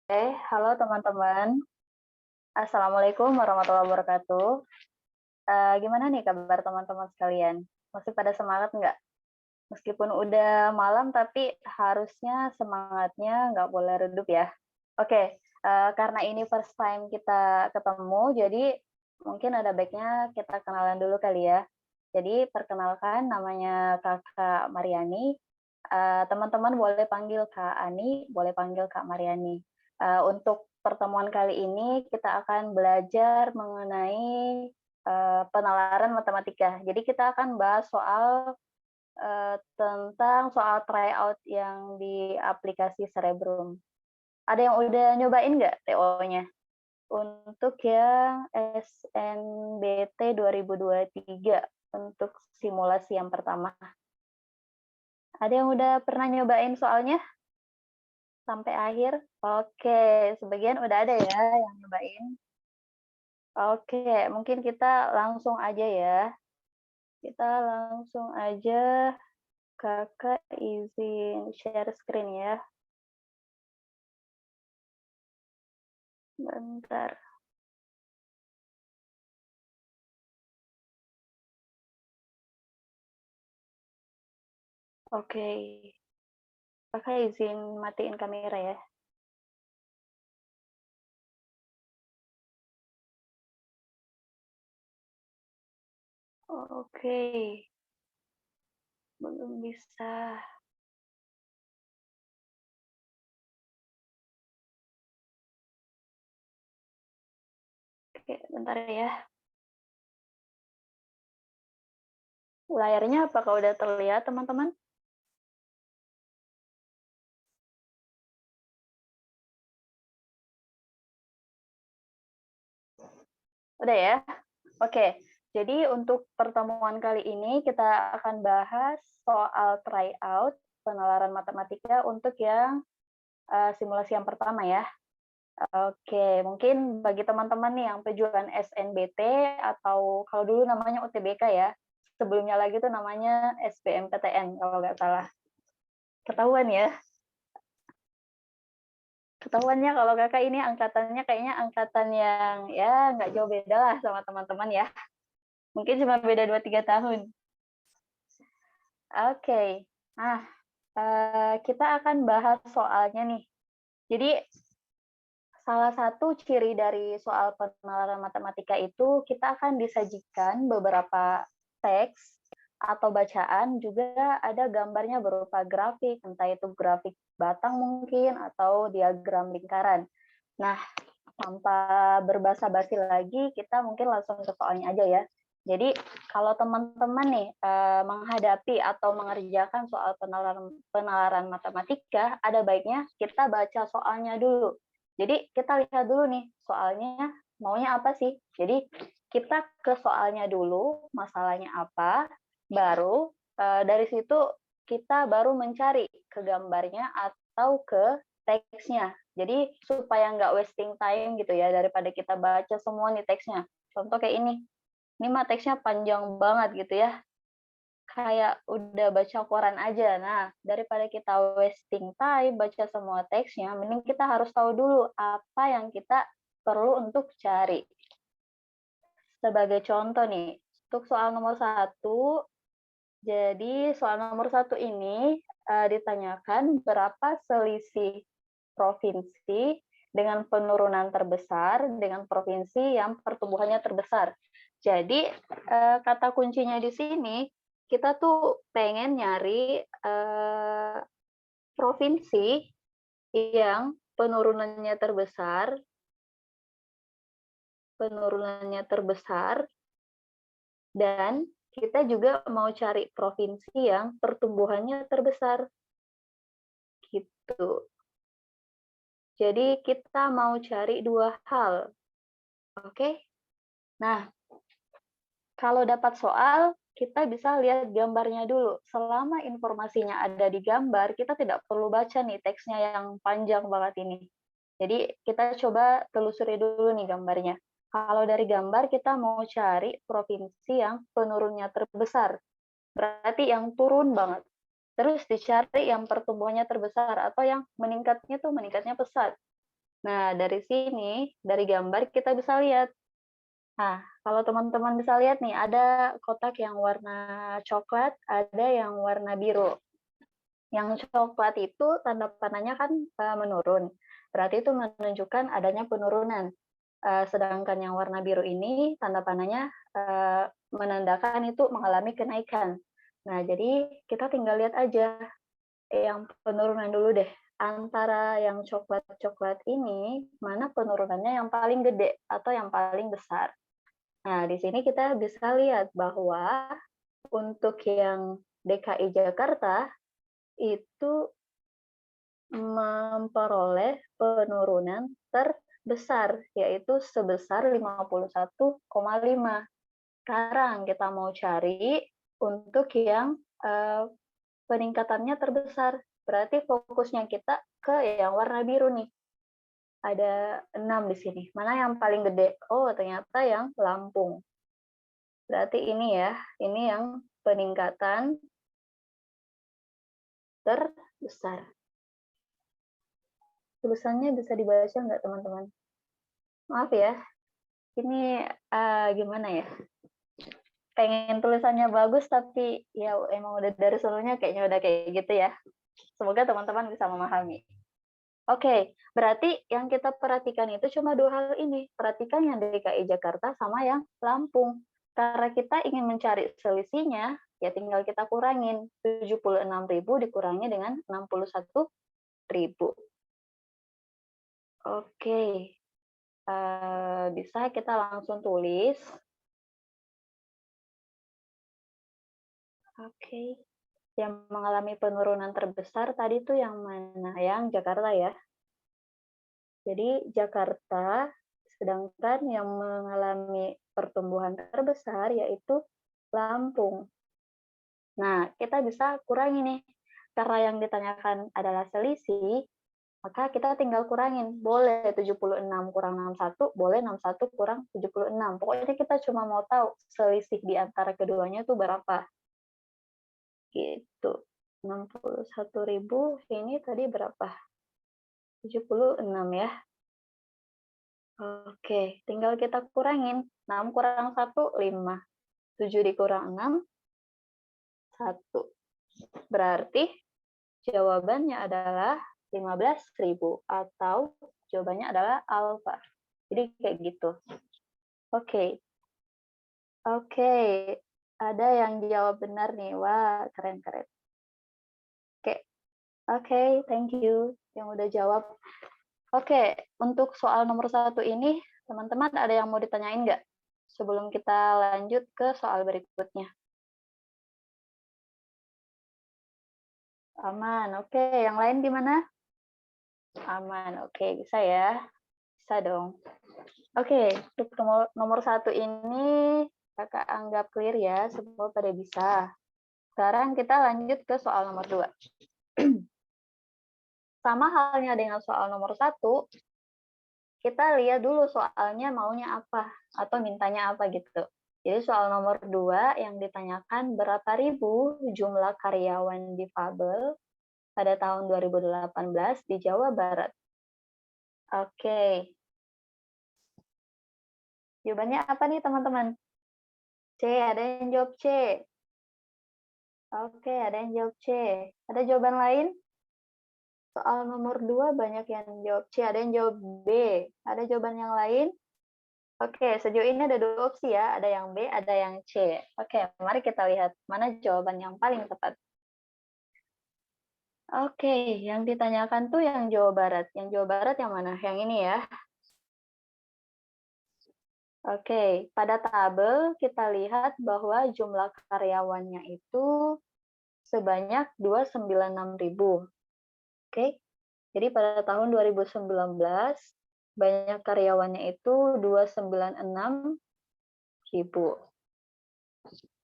Halo teman-teman. Assalamualaikum warahmatullahi wabarakatuh. Gimana nih kabar teman-teman sekalian? Masih pada semangat nggak? Meskipun udah malam, tapi harusnya semangatnya nggak boleh redup ya. Oke, karena ini first time kita ketemu, jadi mungkin ada baiknya kita kenalan dulu kali ya. Jadi perkenalkan, namanya Kakak Mariani. Teman-teman boleh panggil Kak Ani, boleh panggil Kak Mariani. Untuk pertemuan kali ini kita akan belajar mengenai penalaran matematika. Jadi kita akan bahas soal tentang soal tryout yang di aplikasi Cerebrum. Ada yang udah nyobain nggak TO-nya? Untuk yang SNBT 2023 untuk simulasi yang pertama. Ada yang udah pernah nyobain soalnya sampai akhir? Oke, sebagian udah ada ya yang nyobain. Oke, mungkin kita langsung aja ya. Kita langsung aja, Kakak izin share screen ya. Bentar. Oke. Kakak izin matiin kamera ya. Oke. Belum bisa. Oke, bentar ya. Layarnya apakah udah terlihat, teman-teman? Udah ya? Oke. Jadi untuk pertemuan kali ini kita akan bahas soal tryout penalaran matematika untuk yang simulasi yang pertama ya. Oke, mungkin bagi teman-teman nih yang pejuang SNBT atau kalau dulu namanya UTBK ya, sebelumnya lagi tuh namanya SBMPTN kalau nggak salah. Ketahuan ya? Ketahuannya kalau kakak ini angkatannya kayaknya angkatan yang ya nggak jauh beda lah sama teman-teman ya. Mungkin cuma beda 2-3 tahun. Oke, nah kita akan bahas soalnya nih. Jadi salah satu ciri dari soal penalaran matematika itu kita akan disajikan beberapa teks atau bacaan, juga ada gambarnya berupa grafik, entah itu grafik batang mungkin atau diagram lingkaran. Nah, tanpa berbasa-basi lagi, kita mungkin langsung ke soalnya aja ya. Jadi kalau teman-teman nih menghadapi atau mengerjakan soal penalaran matematika, ada baiknya kita baca soalnya dulu. Jadi kita lihat dulu nih soalnya maunya apa sih. Jadi kita ke soalnya dulu, masalahnya apa, baru dari situ kita baru mencari ke gambarnya atau ke teksnya. Jadi supaya nggak wasting time gitu ya, daripada kita baca semua nih teksnya. Contoh kayak ini mah teksnya panjang banget gitu ya, kayak udah baca koran aja. Nah, daripada kita wasting time baca semua teksnya, mending kita harus tahu dulu apa yang kita perlu untuk cari. Sebagai contoh nih, untuk soal nomor 1, jadi soal nomor 1 ini ditanyakan berapa selisih provinsi dengan penurunan terbesar dengan provinsi yang pertumbuhannya terbesar. Jadi kata kuncinya di sini kita tuh pengen nyari provinsi yang penurunannya terbesar, dan kita juga mau cari provinsi yang pertumbuhannya terbesar. Gitu. Jadi kita mau cari dua hal. Oke? Nah, kalau dapat soal, kita bisa lihat gambarnya dulu. Selama informasinya ada di gambar, kita tidak perlu baca nih teksnya yang panjang banget ini. Jadi kita coba telusuri dulu nih gambarnya. Kalau dari gambar kita mau cari provinsi yang penurunnya terbesar, berarti yang turun banget. Terus dicari yang pertumbuhannya terbesar atau yang meningkatnya tuh meningkatnya pesat. Nah, dari sini, dari gambar kita bisa lihat. Nah, kalau teman-teman bisa lihat nih, ada kotak yang warna coklat, ada yang warna biru. Yang coklat itu tanda panahnya kan menurun, berarti itu menunjukkan adanya penurunan. Sedangkan yang warna biru ini tanda panahnya menandakan itu mengalami kenaikan. Nah, jadi kita tinggal lihat aja yang penurunan dulu deh. Antara yang coklat-coklat ini, mana penurunannya yang paling gede atau yang paling besar. Nah, di sini kita bisa lihat bahwa untuk yang DKI Jakarta itu memperoleh penurunan terbesar, yaitu sebesar 51,5. Sekarang kita mau cari untuk yang peningkatannya terbesar. Berarti fokusnya kita ke yang warna biru nih. Ada 6 di sini. Mana yang paling gede? Oh, ternyata yang Lampung. Berarti ini ya, ini yang peningkatan terbesar. Tulisannya bisa dibaca nggak, teman-teman? Maaf ya, ini gimana ya? Pengen tulisannya bagus, tapi ya emang udah dari sebelumnya kayaknya udah kayak gitu ya. Semoga teman-teman bisa memahami. Oke, berarti yang kita perhatikan itu cuma 2 hal ini. Perhatikan yang DKI Jakarta sama yang Lampung. Karena kita ingin mencari selisihnya, ya tinggal kita kurangin. 76.000 dikurangi dengan 61.000. Oke, bisa kita langsung tulis. Oke, yang mengalami penurunan terbesar tadi tuh yang mana? Yang Jakarta ya. Jadi Jakarta, sedangkan yang mengalami pertumbuhan terbesar yaitu Lampung. Nah, kita bisa kurangi nih. Karena yang ditanyakan adalah selisih, maka kita tinggal kurangin. Boleh 76 kurang 61, boleh 61 kurang 76. Pokoknya kita cuma mau tahu selisih di antara keduanya itu berapa. Gitu. 61.000 ini tadi berapa? 76 ya. Oke, tinggal kita kurangin. 6 kurang 1, 5. 7 dikurang 6, 1. Berarti jawabannya adalah 15.000 atau jawabannya adalah alfa. Jadi kayak gitu. Oke. Oke, ada yang jawab benar nih. Wah, keren-keren. Oke, thank you yang udah jawab. Oke, untuk soal nomor 1 ini, teman-teman ada yang mau ditanyain nggak? Sebelum kita lanjut ke soal berikutnya. Aman, oke. Yang lain gimana? Aman, oke. Bisa ya? Bisa dong. Oke, untuk nomor 1 ini kakak anggap clear ya, semua pada bisa. Sekarang kita lanjut ke soal nomor 2. Sama halnya dengan soal nomor 1, kita lihat dulu soalnya maunya apa, atau mintanya apa gitu. Jadi soal nomor 2 yang ditanyakan berapa ribu jumlah karyawan difabel pada tahun 2018 di Jawa Barat. Oke. Jawabannya apa nih teman-teman? C, ada yang jawab C. Oke, ada yang jawab C. Ada jawaban lain? Soal nomor 2 banyak yang jawab C, ada yang jawab B. Ada jawaban yang lain? Oke, sejauh ini ada 2 opsi ya, ada yang B, ada yang C. Oke, mari kita lihat mana jawaban yang paling tepat. Oke, yang ditanyakan tuh yang Jawa Barat. Yang Jawa Barat yang mana? Yang ini ya. Oke, pada tabel kita lihat bahwa jumlah karyawannya itu sebanyak 296.000. Oke, jadi pada tahun 2019 banyak karyawannya itu 296.000.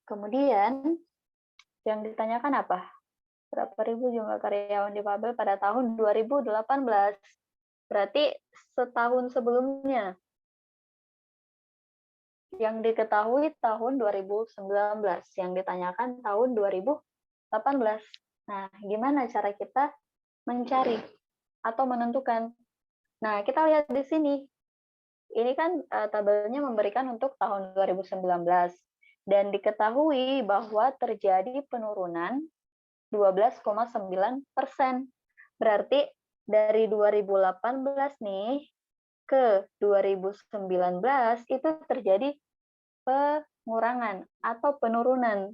Kemudian yang ditanyakan apa? Berapa ribu jumlah karyawan difabel pada tahun 2018? Berarti setahun sebelumnya. Yang diketahui tahun 2019, yang ditanyakan tahun 2018. Nah, gimana cara kita mencari atau menentukan Nah, kita lihat di sini. Ini kan tabelnya memberikan untuk tahun 2019 dan diketahui bahwa terjadi penurunan 12,9%. Berarti dari 2018 nih ke 2019 itu terjadi pengurangan atau penurunan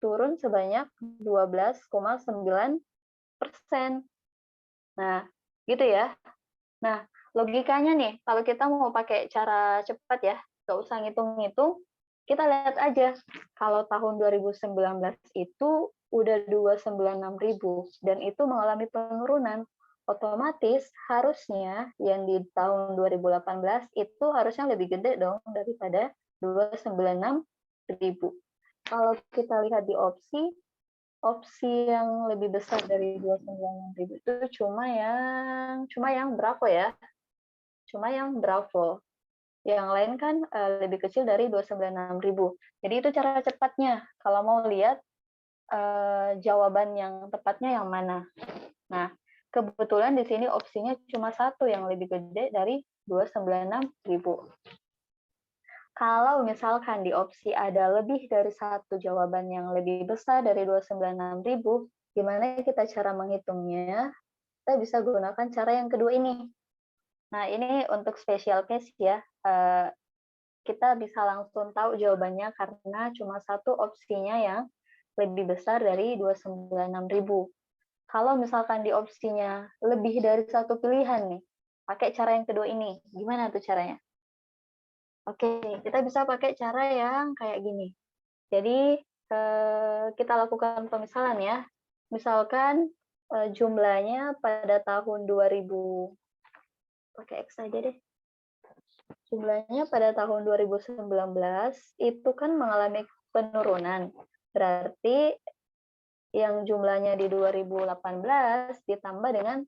turun sebanyak 12,9%. Nah, gitu ya. Nah, logikanya nih, kalau kita mau pakai cara cepat ya, nggak usah ngitung-ngitung, kita lihat aja. Kalau tahun 2019 itu udah 296.000 dan itu mengalami penurunan, otomatis harusnya yang di tahun 2018 itu harusnya lebih gede dong daripada 296.000. Kalau kita lihat di opsi yang lebih besar dari 296.000 itu cuma yang Bravo ya. Cuma yang Bravo. Yang lain kan lebih kecil dari 296.000. Jadi itu cara cepatnya. Kalau mau lihat jawaban yang tepatnya yang mana. Nah, kebetulan di sini opsinya cuma satu yang lebih gede dari 296.000. Kalau misalkan di opsi ada lebih dari satu jawaban yang lebih besar dari 296.000, gimana kita cara menghitungnya? Kita bisa gunakan cara yang kedua ini. Nah, ini untuk special case ya. Kita bisa langsung tahu jawabannya karena cuma satu opsinya yang lebih besar dari 296.000. Kalau misalkan di opsinya lebih dari satu pilihan nih, pakai cara yang kedua ini. Gimana tuh caranya? Oke, kita bisa pakai cara yang kayak gini. Jadi, kita lakukan pemisalan ya. Misalkan jumlahnya pada tahun 2000, pakai X aja deh. Jumlahnya pada tahun 2019 itu kan mengalami penurunan. Berarti yang jumlahnya di 2018 ditambah dengan,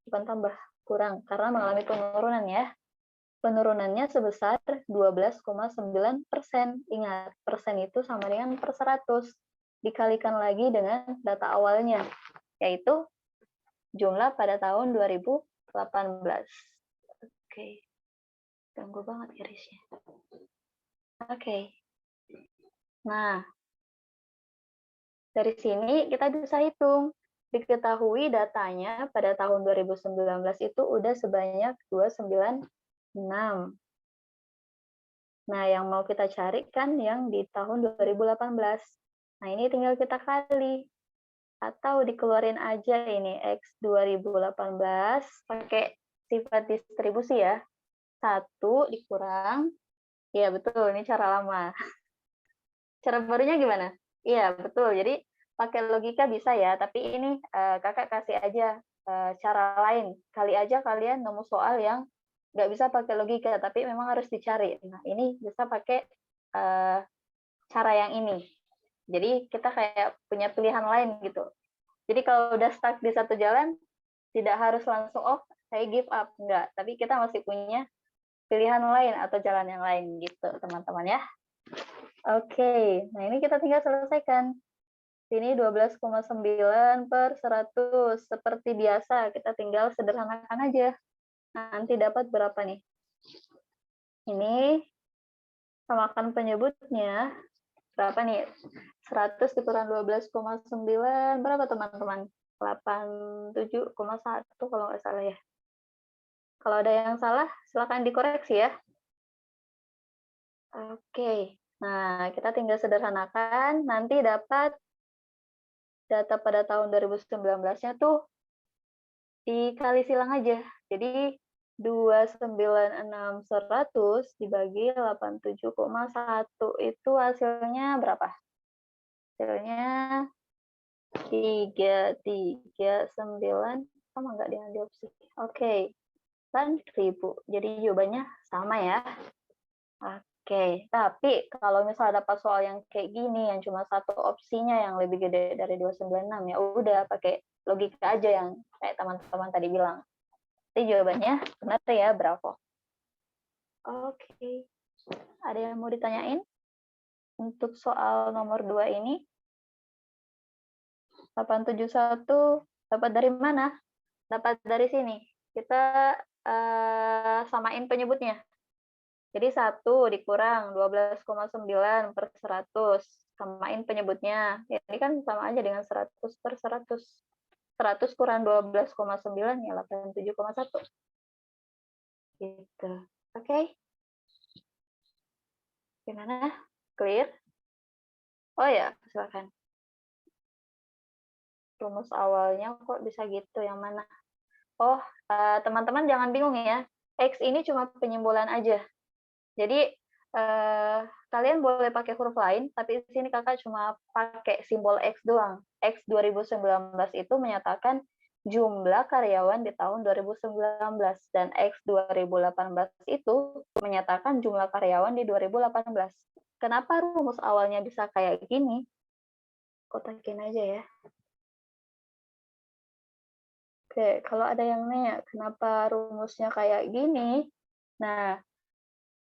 bukan tambah, kurang, karena mengalami penurunan ya. Penurunannya sebesar 12,9%. Ingat, persen itu sama dengan per 100. Dikalikan lagi dengan data awalnya, yaitu jumlah pada tahun 2018. Oke, ganggu banget garisnya. Oke. Nah, dari sini kita bisa hitung. Diketahui datanya pada tahun 2019 itu udah sebanyak 296. Nah, yang mau kita cari kan yang di tahun 2018. Nah, ini tinggal kita kali. Atau dikeluarin aja ini X 2018 pakai sifat distribusi ya. 1 dikurang. Iya, betul. Ini cara lama. Cara barunya gimana? Iya, betul. Jadi, pakai logika bisa ya. Tapi ini kakak kasih aja cara lain. Kali aja kalian nemu soal yang nggak bisa pakai logika, tapi memang harus dicari. Nah, ini bisa pakai cara yang ini. Jadi kita kayak punya pilihan lain gitu. Jadi kalau udah stuck di satu jalan, tidak harus langsung, oh saya give up. Enggak, tapi kita masih punya pilihan lain atau jalan yang lain gitu, teman-teman ya. Oke, nah ini kita tinggal selesaikan. Ini 12,9 per 100. Seperti biasa, kita tinggal sederhanakan aja. Nanti dapat berapa nih? Ini samakan penyebutnya. Berapa nih? 100 dikurang 12,9. Berapa teman-teman? 87,1 kalau nggak salah ya. Kalau ada yang salah, silakan dikoreksi ya. Oke. Nah, kita tinggal sederhanakan. Nanti dapat data pada tahun 2019-nya tuh dikali silang aja. Jadi 296.100 dibagi 87,1 itu hasilnya berapa? Hasilnya 339 sama nggak dengan diopsi? Oke, 8.000. Jadi jawabannya sama ya. Oke, tapi kalau misalnya dapat soal yang kayak gini, yang cuma satu opsinya yang lebih gede dari 296, ya udah pakai logika aja yang kayak teman-teman tadi bilang. Jadi jawabannya benar ya, bravo. Oke, ada yang mau ditanyain? Untuk soal nomor 2 ini, 871 dapat dari mana? dapat dari sini. Kita samain penyebutnya. Jadi 1 dikurang 12,9 per 100, samain penyebutnya. Ini kan sama aja dengan 100 per 100. 100 kurang 12,9 ya 87,1. Gitu. Oke. Gimana? Clear? Oh ya, silakan. Rumus awalnya kok bisa gitu, yang mana? Oh, teman-teman jangan bingung ya. X ini cuma penyimbolan aja. Jadi, kalian boleh pakai huruf lain, tapi di sini Kakak cuma pakai simbol X doang. X 2019 itu menyatakan jumlah karyawan di tahun 2019, dan X 2018 itu menyatakan jumlah karyawan di 2018. Kenapa rumus awalnya bisa kayak gini? Kotakin aja ya. Oke, kalau ada yang nanya, kenapa rumusnya kayak gini? Nah,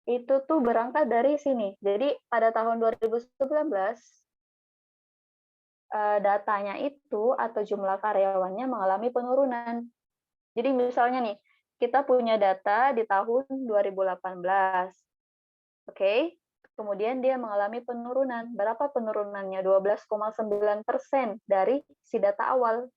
itu tuh berangkat dari sini. Jadi pada tahun 2019 datanya itu atau jumlah karyawannya mengalami penurunan. Jadi misalnya nih, kita punya data di tahun 2018. Oke. Kemudian dia mengalami penurunan. Berapa penurunannya? 12,9% dari si data awal.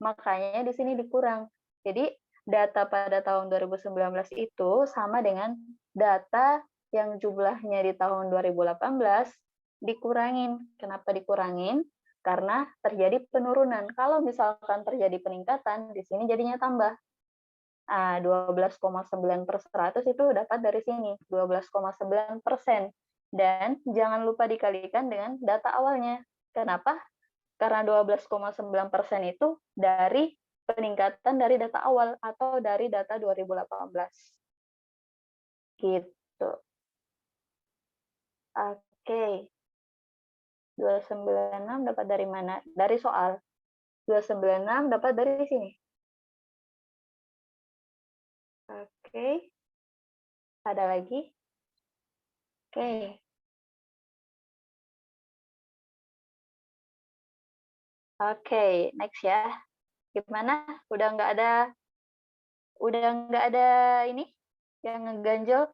Makanya di sini dikurang. Jadi data pada tahun 2019 itu sama dengan data yang jumlahnya di tahun 2018 dikurangin. Kenapa dikurangin? Karena terjadi penurunan. Kalau misalkan terjadi peningkatan, di sini jadinya tambah. 12,9 per 100 itu dapat dari sini, 12,9%. Dan jangan lupa dikalikan dengan data awalnya. Kenapa? Karena 12,9% itu dari peningkatan dari data awal atau dari data 2018. Gitu. Oke. 296 dapat dari mana? Dari soal. 296 dapat dari sini. Oke. Ada lagi? Oke. Oke, next ya. Gimana? Udah nggak ada ini yang ngeganjel?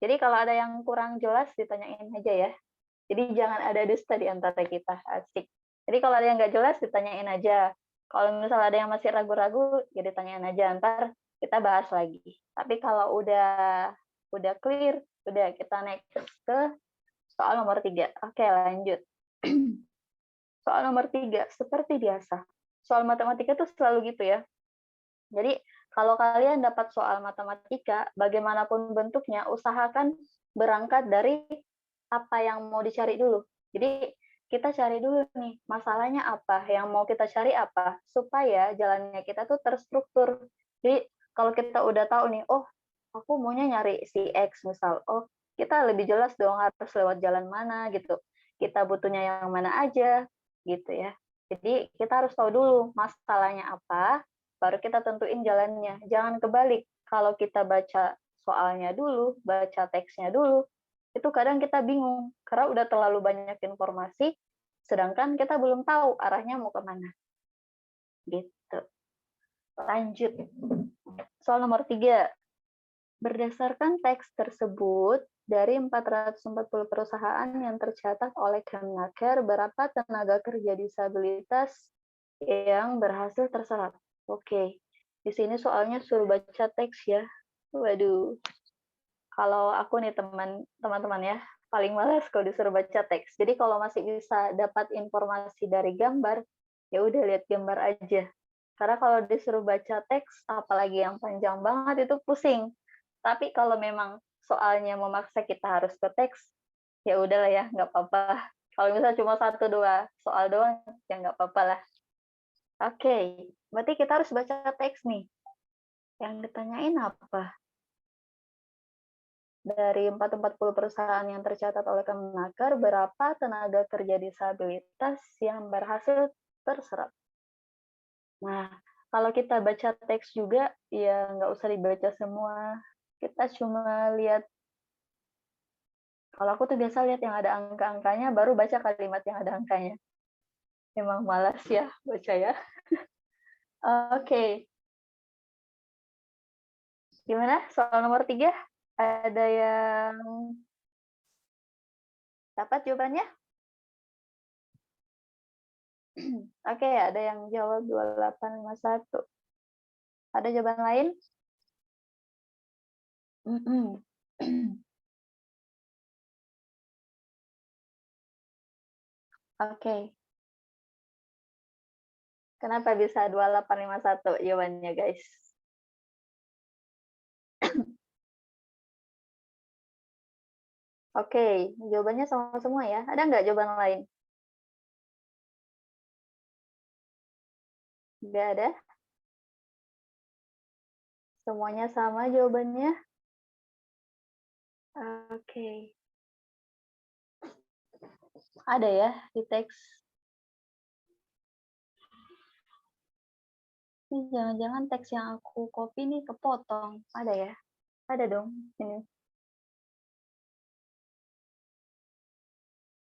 Jadi kalau ada yang kurang jelas ditanyain aja ya. Jadi jangan ada dusta di antara kita. Asik. Jadi kalau ada yang nggak jelas ditanyain aja. Kalau misalnya ada yang masih ragu-ragu, ya ditanyain aja. Ntar kita bahas lagi. Tapi kalau udah clear, udah kita next ke soal nomor 3. Oke, lanjut. Soal nomor 3, seperti biasa. Soal matematika itu selalu gitu ya. Jadi kalau kalian dapat soal matematika, bagaimanapun bentuknya, usahakan berangkat dari apa yang mau dicari dulu. Jadi kita cari dulu nih, masalahnya apa, yang mau kita cari apa, supaya jalannya kita tuh terstruktur. Jadi kalau kita udah tahu nih, oh aku maunya nyari si X misal, oh kita lebih jelas dong harus lewat jalan mana gitu. Kita butuhnya yang mana aja gitu ya. Jadi kita harus tahu dulu masalahnya apa, baru kita tentuin jalannya. Jangan kebalik. Kalau kita baca soalnya dulu, baca teksnya dulu, itu kadang kita bingung karena udah terlalu banyak informasi, sedangkan kita belum tahu arahnya mau kemana. Gitu. Lanjut. Soal nomor 3. Berdasarkan teks tersebut, dari 440 perusahaan yang tercatat oleh Kemnaker, berapa tenaga kerja disabilitas yang berhasil terserap? Oke, di sini soalnya suruh baca teks ya. Waduh, kalau aku nih teman-teman ya, paling malas kalau disuruh baca teks. Jadi kalau masih bisa dapat informasi dari gambar, ya udah lihat gambar aja. Karena kalau disuruh baca teks, apalagi yang panjang banget itu pusing. Tapi kalau memang soalnya memaksa kita harus ke teks, ya udahlah ya, nggak apa-apa. Kalau misalnya cuma 1-2 soal doang, ya nggak apa-apa lah. Oke, berarti kita harus baca teks nih. Yang ditanyain apa? Dari 440 perusahaan yang tercatat oleh Kemenaker, berapa tenaga kerja disabilitas yang berhasil terserap? Nah, kalau kita baca teks juga, ya nggak usah dibaca semua. Kita cuma lihat, kalau aku tuh biasa lihat yang ada angka-angkanya, baru baca kalimat yang ada angkanya. Emang malas ya baca ya. Oke. Gimana? Soal nomor 3? Ada yang dapat jawabannya? Oke, ada yang jawab 2851. Ada jawaban lain? Oke. Kenapa bisa 2851 jawabannya, guys? Oke, jawabannya sama semua ya. Ada nggak jawaban lain? Nggak ada? Semuanya sama jawabannya? Oke. Ada ya di teks. Ini jangan-jangan teks yang aku copy nih kepotong. Ada ya? Ada dong. Ini.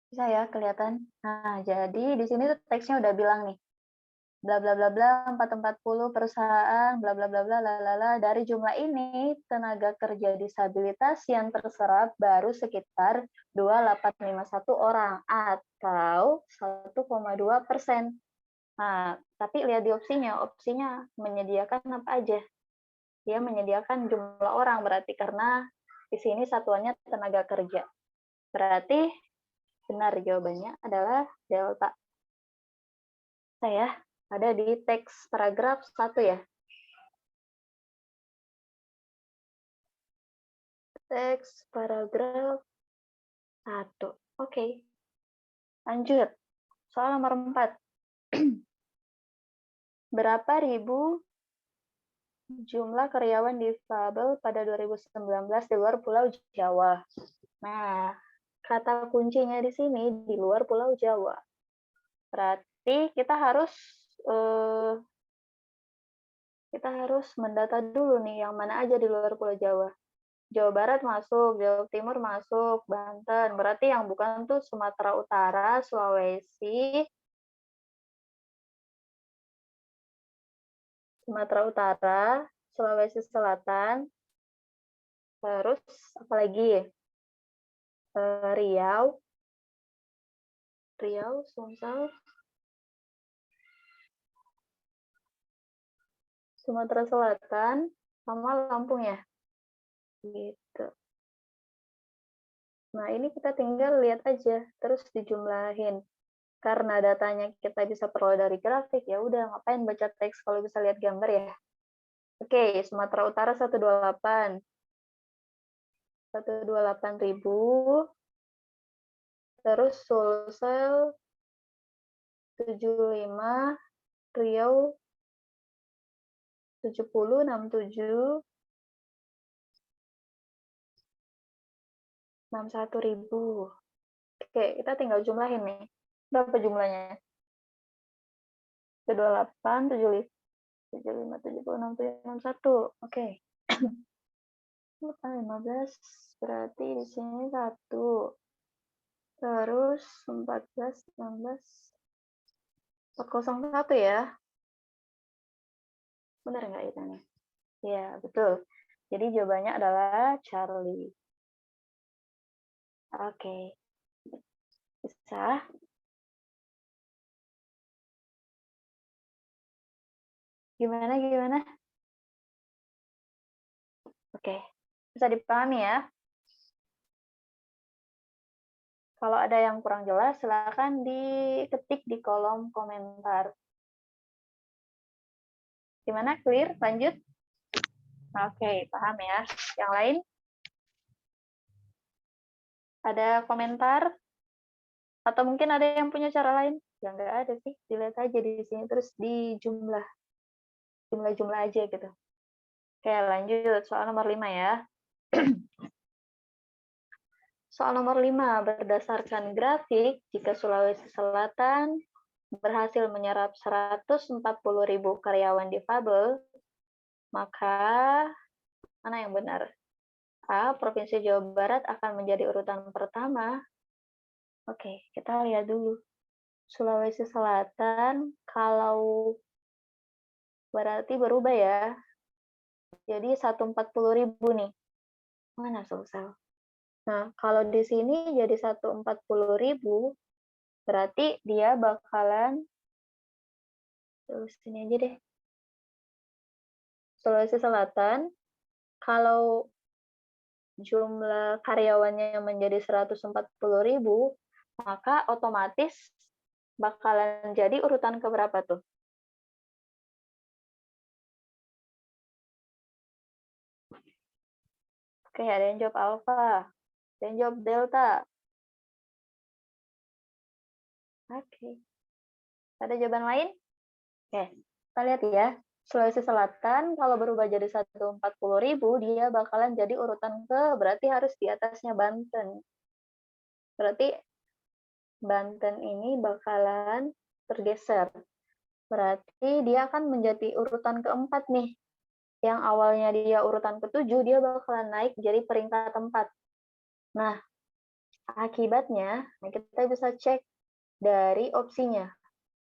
Bisa ya kelihatan? Nah, jadi di sini tuh teksnya udah bilang nih. Bla bla bla bla 440 perusahaan bla bla bla bla lalala. Dari jumlah ini tenaga kerja disabilitas yang terserap baru sekitar 2851 orang atau 1,2%. Nah, tapi lihat di opsinya menyediakan apa aja? Dia menyediakan jumlah orang berarti karena di sini satuannya tenaga kerja. Berarti benar jawabannya adalah delta. Saya ada di teks paragraf 1 ya. Teks paragraf 1. Oke. Lanjut. Soal nomor 4. Berapa ribu jumlah karyawan difabel pada 2019 di luar Pulau Jawa? Nah, kata kuncinya di sini di luar Pulau Jawa. Berarti kita harus mendata dulu nih yang mana aja di luar Pulau Jawa. Jawa Barat masuk, Jawa Timur masuk, Banten. Berarti yang bukan tuh Sumatera Utara, Sulawesi, Sumatera Utara, Sulawesi Selatan, terus apalagi Riau, Sumsel, Sumatera Selatan, sama Lampung ya. Gitu. Nah, ini kita tinggal lihat aja, terus dijumlahin. Karena datanya kita bisa peroleh dari grafik, ya udah ngapain baca teks kalau bisa lihat gambar ya. Oke, Sumatera Utara 128. 128.000. Terus Sulsel 75, Riau 70, 67, 61.000. Oke, kita tinggal jumlahin nih. Berapa jumlahnya? 28, 75, 76, 61. Oke. 15, berarti di sini 1. Terus 14, 16, 401 ya. Benar nggak itu nih? Ya, betul. Jadi jawabannya adalah Charlie. Oke. Bisa? Gimana? Oke. Bisa dipahami ya? Kalau ada yang kurang jelas, silakan diketik di kolom komentar. Gimana? Clear? Lanjut? Oke, paham ya. Yang lain? Ada komentar? Atau mungkin ada yang punya cara lain? Ya nggak ada sih. Dilihat aja di sini, terus dijumlah. Jumlah-jumlah aja gitu. Oke, lanjut. Soal nomor 5 ya. Soal nomor 5, berdasarkan grafik, jika Sulawesi Selatan berhasil menyerap 140.000 karyawan difabel, maka mana yang benar? A. Provinsi Jawa Barat akan menjadi urutan pertama. Oke, kita lihat dulu. Sulawesi Selatan, kalau Berarti berubah ya. Jadi 140.000 nih. Mana Sulsel? Nah, kalau di sini jadi 140.000, berarti dia bakalan, terus sini aja deh. Sulawesi Selatan, kalau jumlah karyawannya menjadi 140.000, maka otomatis bakalan jadi urutan keberapa tuh? Oke, ada yang jawab alfa, ada yang jawab delta. Oke. Ada jawaban lain? Oke, kita lihat ya. Sulawesi Selatan kalau berubah jadi 140.000, dia bakalan jadi urutan berarti harus di atasnya Banten. Berarti Banten ini bakalan tergeser. Berarti dia akan menjadi urutan keempat nih. Yang awalnya dia urutan ketujuh, dia bakalan naik jadi peringkat 4. Nah, akibatnya kita bisa cek dari opsinya.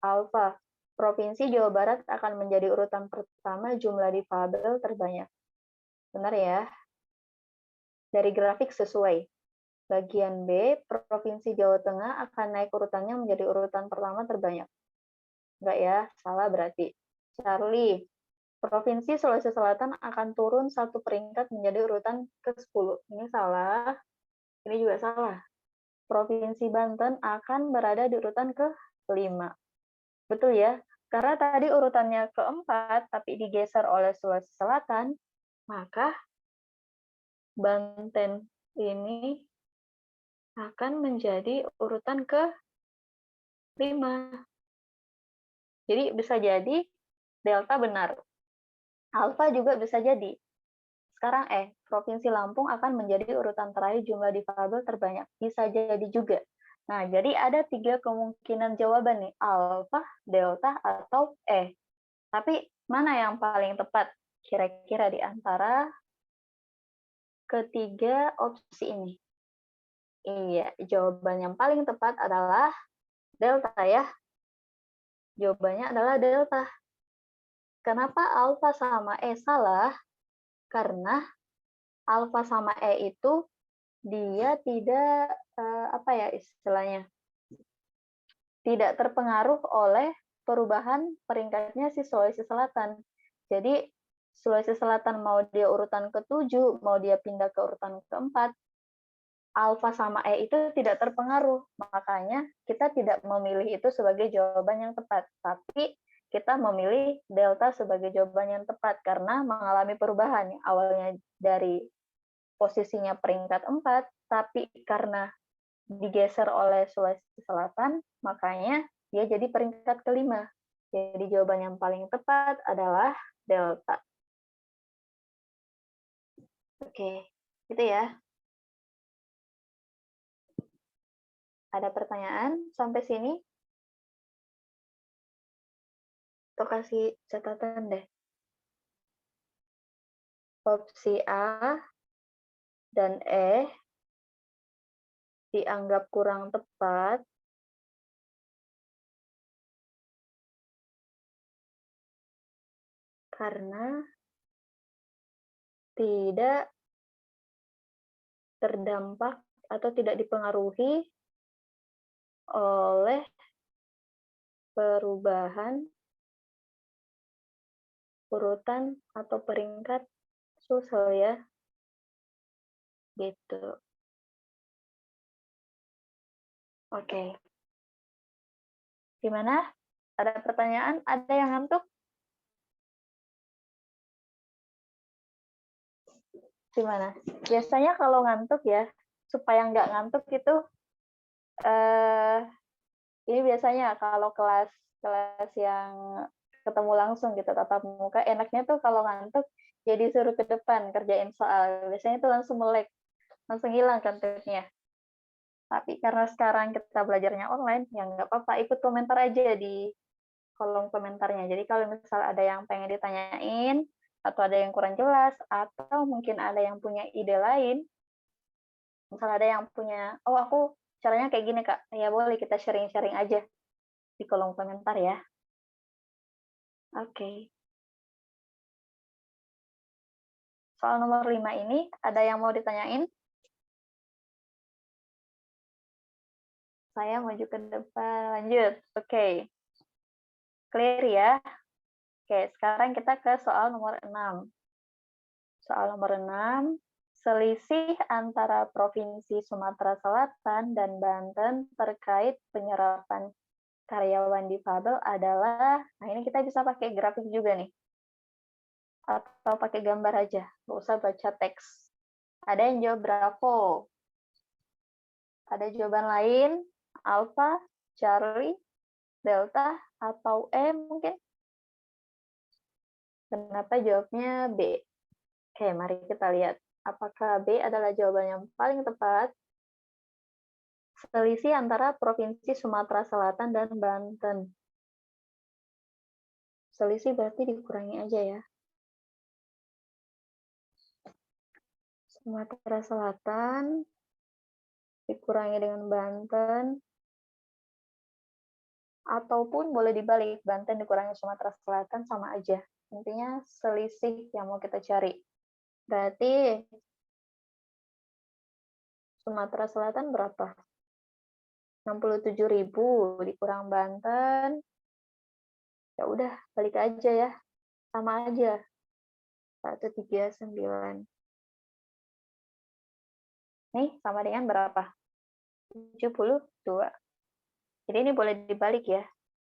Alfa, Provinsi Jawa Barat akan menjadi urutan pertama jumlah difabel terbanyak. Benar ya? Dari grafik sesuai. Bagian B, Provinsi Jawa Tengah akan naik urutannya menjadi urutan pertama terbanyak. Enggak ya, salah berarti. Charlie, Provinsi Sulawesi Selatan akan turun satu peringkat menjadi urutan ke-10. Ini salah, ini juga salah. Provinsi Banten akan berada di urutan ke-5. Betul ya? Karena tadi urutannya keempat, tapi digeser oleh Sulawesi Selatan, maka Banten ini akan menjadi urutan ke-5. Jadi bisa jadi delta benar. Alfa juga bisa jadi. Sekarang Provinsi Lampung akan menjadi urutan terakhir jumlah difabel terbanyak. Bisa jadi juga. Nah, jadi ada 3 kemungkinan jawaban nih, alfa, delta, atau E. Tapi mana yang paling tepat kira-kira di antara ketiga opsi ini? Iya, jawaban yang paling tepat adalah delta ya. Jawabannya adalah delta. Kenapa alfa sama E salah? Karena alfa sama E itu dia tidak apa ya istilahnya? Tidak terpengaruh oleh perubahan peringkatnya si Sulawesi Selatan. Jadi Sulawesi Selatan mau dia urutan ke-7, mau dia pindah ke urutan ke-4, alfa sama E itu tidak terpengaruh. Makanya kita tidak memilih itu sebagai jawaban yang tepat, tapi kita memilih delta sebagai jawaban yang tepat karena mengalami perubahan. Awalnya dari posisinya peringkat 4, tapi karena digeser oleh Sulawesi Selatan, makanya dia jadi peringkat ke-5. Jadi jawaban yang paling tepat adalah delta. Oke, gitu ya. Ada pertanyaan sampai sini? Atau kasih catatan deh. Opsi A dan E dianggap kurang tepat karena tidak terdampak atau tidak dipengaruhi oleh perubahan urutan atau peringkat Sulsel ya. Gitu. Oke. Gimana? Ada pertanyaan? Ada yang ngantuk? Gimana? Biasanya kalau ngantuk ya, supaya nggak ngantuk itu, ini biasanya kalau kelas yang ketemu langsung gitu, tatap muka, enaknya tuh kalau ngantuk, jadi suruh ke depan kerjain soal. Biasanya tuh langsung melek, langsung hilang kantuknya. Tapi karena sekarang kita belajarnya online, ya nggak apa-apa, ikut komentar aja di kolom komentarnya. Jadi kalau misal ada yang pengen ditanyain, atau ada yang kurang jelas, atau mungkin ada yang punya ide lain, misal ada yang punya, oh aku caranya kayak gini Kak, ya boleh kita sharing-sharing aja di kolom komentar ya. Oke. Soal nomor 5 ini, ada yang mau ditanyain? Saya maju ke depan, lanjut. Oke. Clear ya? Oke, sekarang kita ke soal nomor 6. Soal nomor 6, selisih antara Provinsi Sumatera Selatan dan Banten terkait penyerapan karyawan difabel adalah, nah ini kita bisa pakai grafik juga nih, atau pakai gambar aja, nggak usah baca teks. Ada yang jawab Bravo, ada jawaban lain, Alpha, Charlie, Delta, atau E mungkin? Kenapa jawabnya B? Oke, mari kita lihat. Apakah B adalah jawaban yang paling tepat? Selisih antara Provinsi Sumatera Selatan dan Banten. Selisih berarti dikurangi aja ya. Sumatera Selatan dikurangi dengan Banten. Ataupun boleh dibalik, Banten dikurangi Sumatera Selatan sama aja. Intinya selisih yang mau kita cari. Berarti Sumatera Selatan berapa? 67.000 dikurang Banten. Ya udah, balik aja ya. Sama aja. 139. Nih, sama dengan berapa? 72. Jadi ini boleh dibalik ya.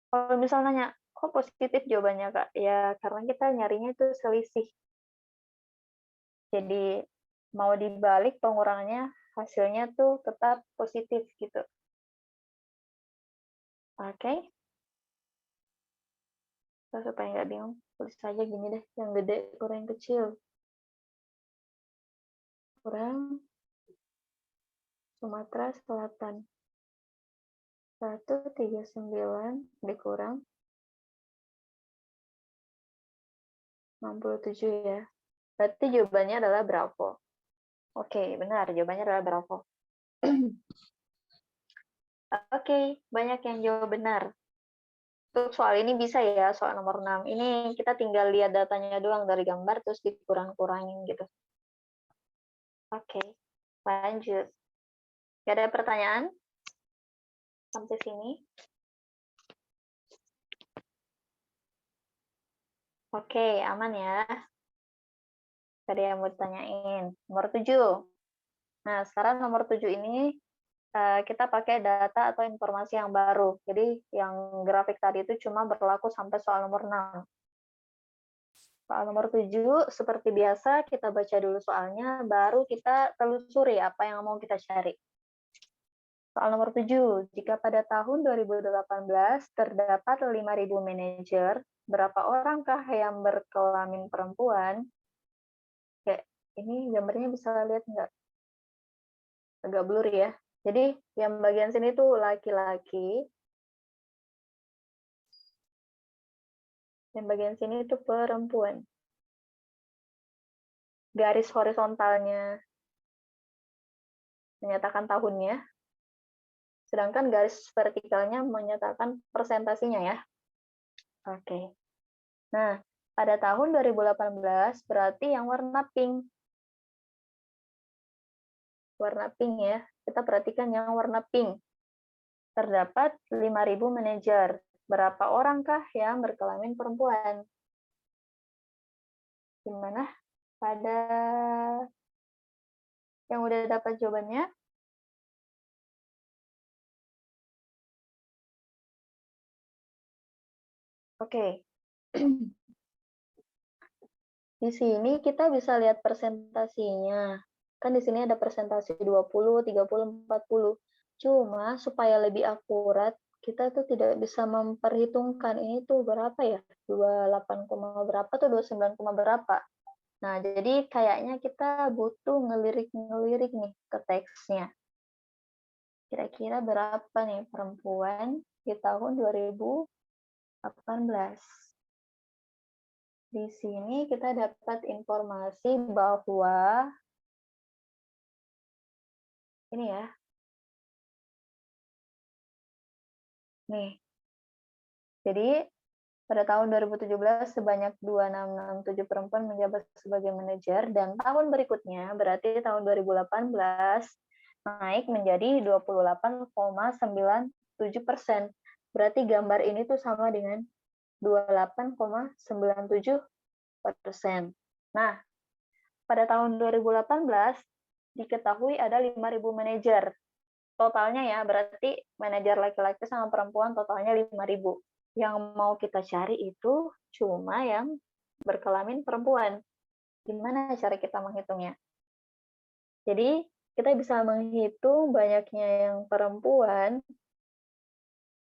Kalau misalnya nanya, kok positif jawabannya, Kak? Ya, karena kita nyarinya itu selisih. Jadi, mau dibalik pengurangannya, hasilnya tuh tetap positif gitu. Oke? Supaya nggak bingung, tulis saja gini deh, yang gede kurang yang kecil. Kurang Sumatera Selatan. 139 dikurang 67 ya. Berarti jawabannya adalah Bravo. Oke, benar. Jawabannya adalah Bravo. Oke, banyak yang jawab benar. Untuk soal ini bisa ya, soal nomor 6. Ini kita tinggal lihat datanya doang dari gambar, terus dikurang-kurangin gitu. Oke, lanjut. Gak ada pertanyaan? Sampai sini. Oke, aman ya. Tadi yang mau ditanyain. Nomor 7. Nah, sekarang nomor 7 ini kita pakai data atau informasi yang baru. Jadi yang grafik tadi itu cuma berlaku sampai soal nomor 6. Soal nomor 7, seperti biasa kita baca dulu soalnya, baru kita telusuri apa yang mau kita cari. Soal nomor 7, jika pada tahun 2018 terdapat 5.000 manajer, berapa orangkah yang berkelamin perempuan? Kayak ini gambarnya bisa lihat nggak? Agak blur ya. Jadi yang bagian sini tuh laki-laki, yang bagian sini itu perempuan. Garis horizontalnya menyatakan tahunnya, sedangkan garis vertikalnya menyatakan persentasinya ya. Oke. Nah, pada tahun 2018 berarti yang warna pink. Warna pink ya. Kita perhatikan yang warna pink. Terdapat 5.000 manajer. Berapa orangkah yang berkelamin perempuan? Gimana? Pada yang udah dapat jawabannya? Oke. Di sini kita bisa lihat persentasinya. Kan di sini ada persentase 20, 30, 40. Cuma supaya lebih akurat, kita tuh tidak bisa memperhitungkan ini tuh berapa ya? 28, berapa tuh 29, berapa. Nah, jadi kayaknya kita butuh ngelirik-ngelirik nih ke teksnya. Kira-kira berapa nih perempuan di tahun 2018? Di sini kita dapat informasi bahwa ini ya. Nih. Jadi Pada tahun 2017 sebanyak 2667 perempuan menjabat sebagai manajer, dan tahun berikutnya berarti tahun 2018 naik menjadi 28,97%. Berarti gambar ini tuh sama dengan 28,97%. Nah, pada tahun 2018 diketahui ada 5.000 manajer. Totalnya ya, berarti manajer laki-laki sama perempuan totalnya 5.000. Yang mau kita cari itu cuma yang berkelamin perempuan. Gimana cara kita menghitungnya? Jadi, kita bisa menghitung banyaknya yang perempuan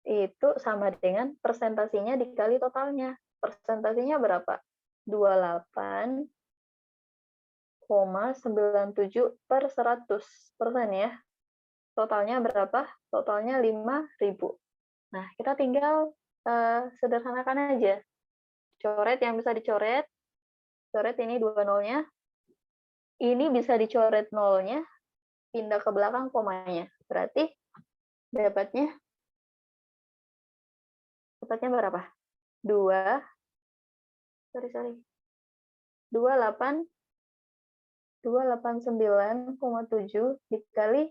itu sama dengan persentasinya dikali totalnya. Persentasinya berapa? 28,97/100% ya. Totalnya berapa? Totalnya 5.000. Nah, kita tinggal sederhanakan aja. Coret yang bisa dicoret. Coret ini 2 nolnya. Ini bisa dicoret nolnya, pindah ke belakang komanya. Berarti dapatnya berapa? 289,7 dikali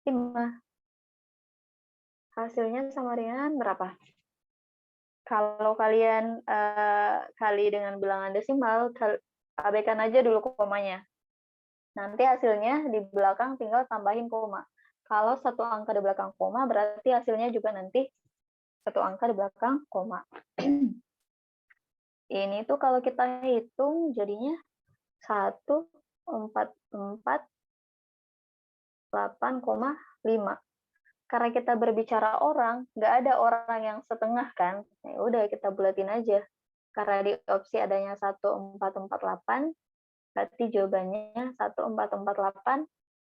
5. Hasilnya sama dengan berapa? Kalau kalian kali dengan bilangan desimal, abaikan aja dulu komanya. Nanti hasilnya di belakang tinggal tambahin koma. Kalau satu angka di belakang koma, berarti hasilnya juga nanti satu angka di belakang koma. Ini tuh kalau kita hitung jadinya 1448,5. Karena kita berbicara orang, nggak ada orang yang setengah kan? Ya udah kita bulatin aja. Karena di opsi adanya 1448, berarti jawabannya 1448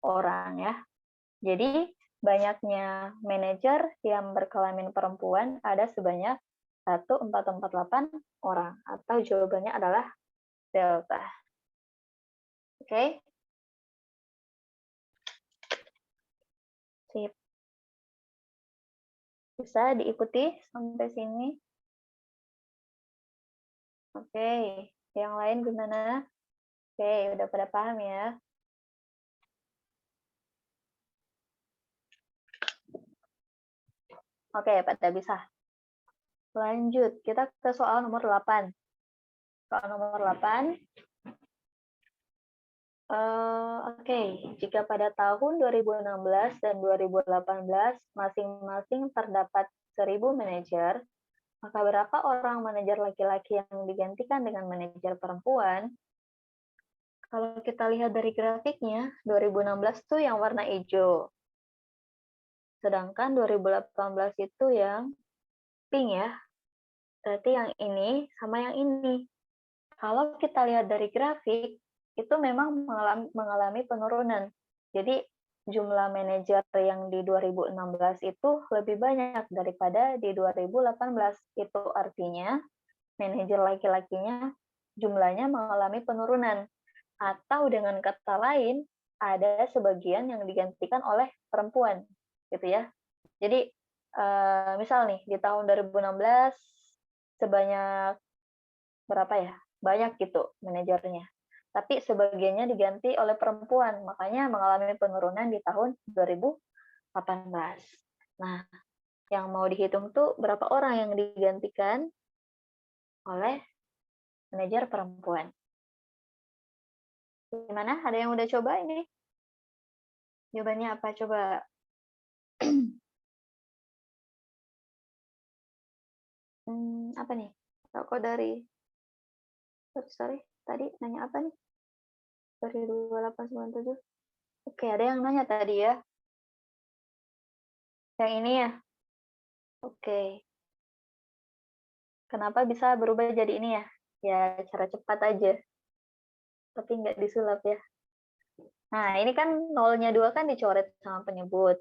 orang ya. Jadi banyaknya manajer yang berkelamin perempuan ada sebanyak 1448 orang, atau jawabannya adalah delta. Oke? Sip. Bisa diikuti sampai sini? Oke, yang lain gimana? Oke, udah pada paham ya? Oke, pada bisa. Lanjut, kita ke soal nomor 8. Soal nomor 8. Oke, jika pada tahun 2016 dan 2018 masing-masing terdapat 1.000 manajer, maka berapa orang manajer laki-laki yang digantikan dengan manajer perempuan? Kalau kita lihat dari grafiknya, 2016 itu yang warna hijau. Sedangkan 2018 itu yang pink ya. Berarti yang ini sama yang ini. Kalau kita lihat dari grafik, itu memang mengalami penurunan. Jadi jumlah manajer yang di 2016 itu lebih banyak daripada di 2018. Itu artinya manajer laki-lakinya jumlahnya mengalami penurunan. Atau dengan kata lain, ada sebagian yang digantikan oleh perempuan, gitu ya. Jadi misal nih di tahun 2016 sebanyak berapa ya? Banyak gitu manajernya. Tapi sebagiannya diganti oleh perempuan, makanya mengalami penurunan di tahun 2018. Nah, yang mau dihitung tuh berapa orang yang digantikan oleh manajer perempuan. Gimana? Ada yang udah coba ini? Jawabannya apa? Coba. Apa nih? Kok dari... Sorry, tadi nanya apa nih? Dari 2897. Oke, ada yang nanya tadi ya. Yang ini ya? Oke. Kenapa bisa berubah jadi ini ya? Ya, cara cepat aja. Tapi nggak disulap ya. Nah, ini kan nolnya 2 kan dicoret sama penyebut.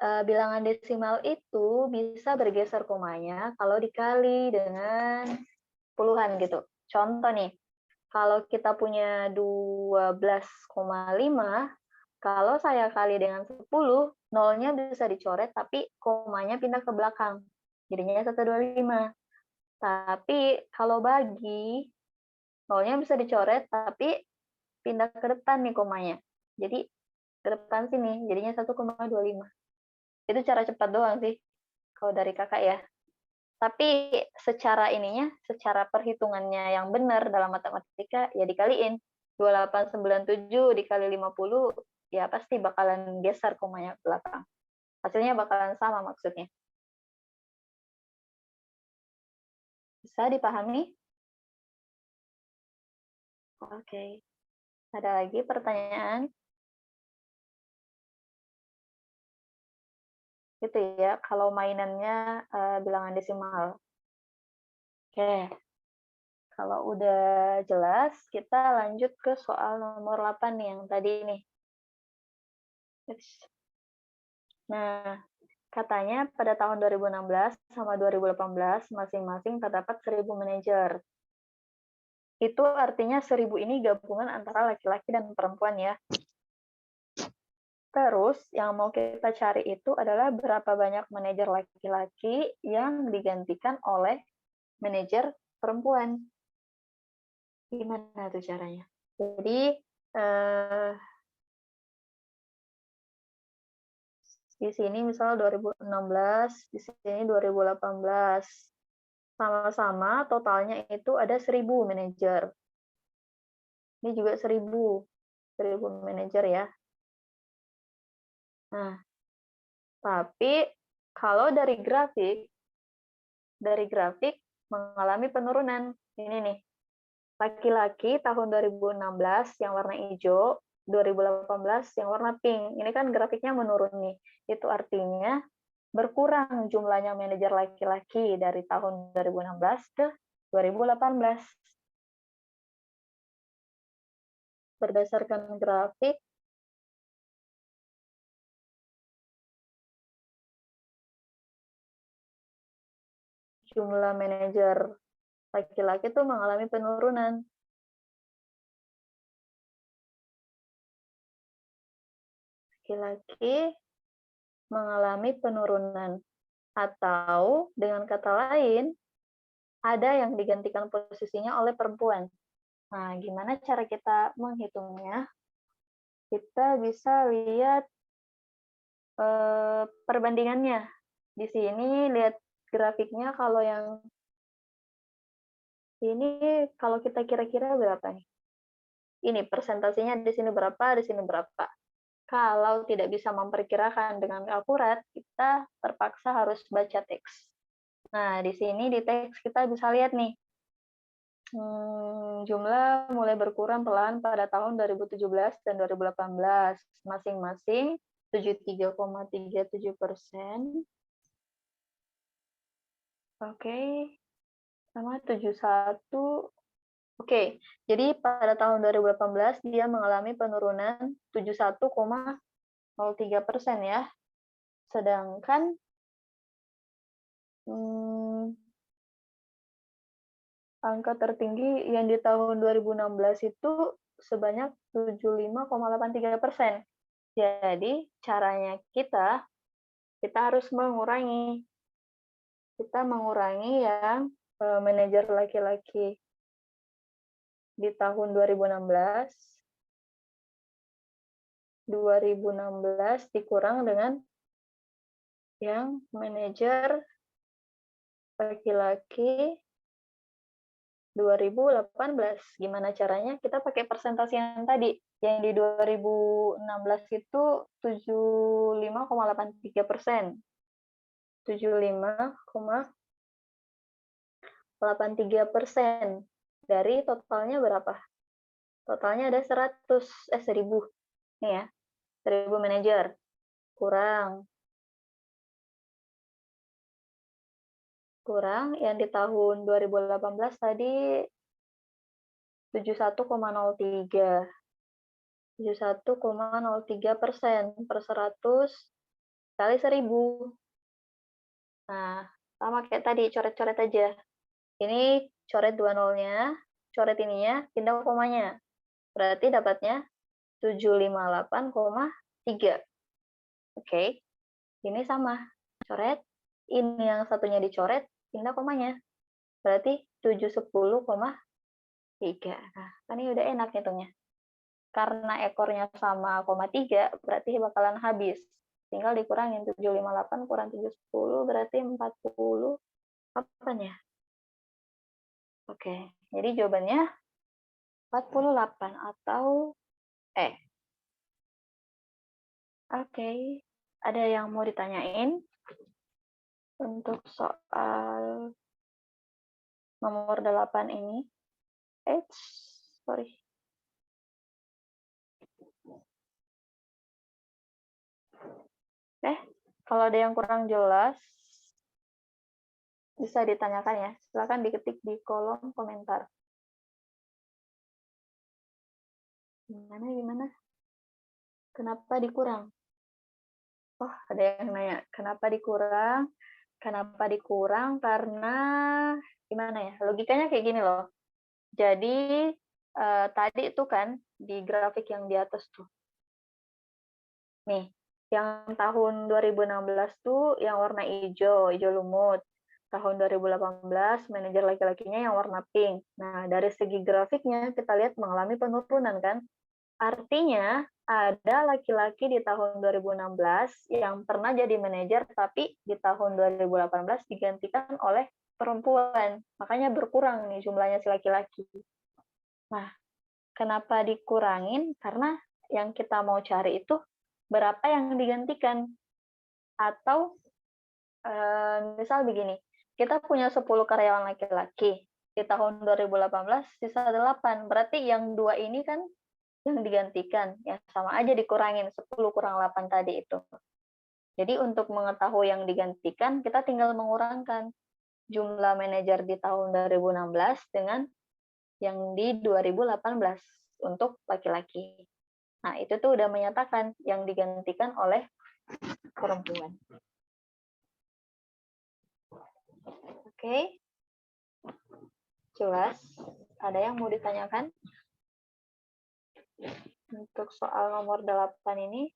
Bilangan desimal itu bisa bergeser komanya kalau dikali dengan puluhan gitu. Contoh nih, kalau kita punya 12,5, kalau saya kali dengan 10, nolnya bisa dicoret tapi komanya pindah ke belakang. Jadinya 125. Tapi kalau bagi, nolnya bisa dicoret, tapi pindah ke depan nih komanya. Jadi ke depan sini, jadinya 1,25. Itu cara cepat doang sih, kalau dari kakak ya. Tapi secara ininya, secara perhitungannya yang benar dalam matematika, ya dikaliin. 2897 dikali 50, ya pasti bakalan geser komanya ke belakang. Hasilnya bakalan sama maksudnya. Bisa dipahami? Oke. Ada lagi pertanyaan? Gitu ya, kalau mainannya bilangan desimal. Oke. Kalau udah jelas, kita lanjut ke soal nomor 8 nih, yang tadi nih. Nah, katanya pada tahun 2016 sama 2018 masing-masing terdapat 1.000 manajer. Itu artinya 1.000 ini gabungan antara laki-laki dan perempuan ya. Terus yang mau kita cari itu adalah berapa banyak manajer laki-laki yang digantikan oleh manajer perempuan. Gimana tuh caranya? Jadi di sini misal 2016, di sini 2018. Sama-sama totalnya itu ada 1.000 manajer. Ini juga 1.000 manajer ya. Nah, tapi kalau dari grafik mengalami penurunan. Ini nih, laki-laki tahun 2016 yang warna hijau, 2018 yang warna pink. Ini kan grafiknya menurun nih. Itu artinya berkurang jumlahnya manajer laki-laki dari tahun 2016 ke 2018. Berdasarkan grafik, jumlah manajer laki-laki itu mengalami penurunan. Laki-laki mengalami penurunan. Atau dengan kata lain, ada yang digantikan posisinya oleh perempuan. Nah, gimana cara kita menghitungnya? Kita bisa lihat perbandingannya. Di sini lihat grafiknya, kalau yang ini kalau kita kira-kira berapa nih? Ini persentasenya di sini berapa, di sini berapa. Kalau tidak bisa memperkirakan dengan akurat, kita terpaksa harus baca teks. Nah, di sini di teks kita bisa lihat nih, jumlah mulai berkurang pelan pada tahun 2017 dan 2018, masing-masing 73,37%. Oke, sama 71. Oke, jadi pada tahun 2018 dia mengalami penurunan 71,03% ya. Sedangkan angka tertinggi yang di tahun 2016 itu sebanyak 75,83%. Jadi caranya kita harus mengurangi. Kita mengurangi yang manajer laki-laki di tahun 2016 dikurang dengan yang manajer laki-laki 2018. Gimana caranya? Kita pakai persentase yang tadi. Yang di 2016 itu 75,83%. 75,83%. Dari totalnya berapa? Totalnya ada 1.000. Nih ya, 1.000 manajer. Kurang yang di tahun 2018 tadi 71,03. 71,03% per 100 kali 1.000. Nah, sama kayak tadi, coret-coret aja. Ini coret 2 nolnya, coret ininya, pindah komanya. Berarti dapatnya 758,3. Oke, ini sama. Coret, ini yang satunya dicoret, pindah komanya. Berarti 710,3. Nah, kan ini udah enak hitungnya. Karena ekornya sama, 3, berarti bakalan habis. Tinggal dikurangin 758 kurang 710 berarti 40. Kapan ya? Oke, jadi jawabannya 48 atau Oke, ada yang mau ditanyain untuk soal nomor 8 ini? Sorry. Kalau ada yang kurang jelas, bisa ditanyakan ya. Silakan diketik di kolom komentar. Gimana? Kenapa dikurang? Oh, ada yang nanya, kenapa dikurang? Kenapa dikurang? Karena, gimana ya? Logikanya kayak gini loh. Jadi, tadi itu kan, di grafik yang di atas tuh. Nih, yang tahun 2016 tuh yang warna hijau lumut. Tahun 2018 manajer laki-lakinya yang warna pink. Nah, dari segi grafiknya kita lihat mengalami penurunan kan. Artinya ada laki-laki di tahun 2016 yang pernah jadi manajer tapi di tahun 2018 digantikan oleh perempuan. Makanya berkurang nih jumlahnya si laki-laki. Nah, kenapa dikurangin? Karena yang kita mau cari itu berapa yang digantikan. Atau misal begini, kita punya 10 karyawan laki-laki. Di tahun 2018 sisa 8. Berarti yang 2 ini kan yang digantikan. Ya sama aja dikurangin 10 kurang 8 tadi itu. Jadi untuk mengetahui yang digantikan, kita tinggal mengurangkan jumlah manajer di tahun 2016 dengan yang di 2018 untuk laki-laki. Nah, itu tuh udah menyatakan yang digantikan oleh perempuan. Oke. Jelas? Ada yang mau ditanyakan? Untuk soal nomor 8 ini.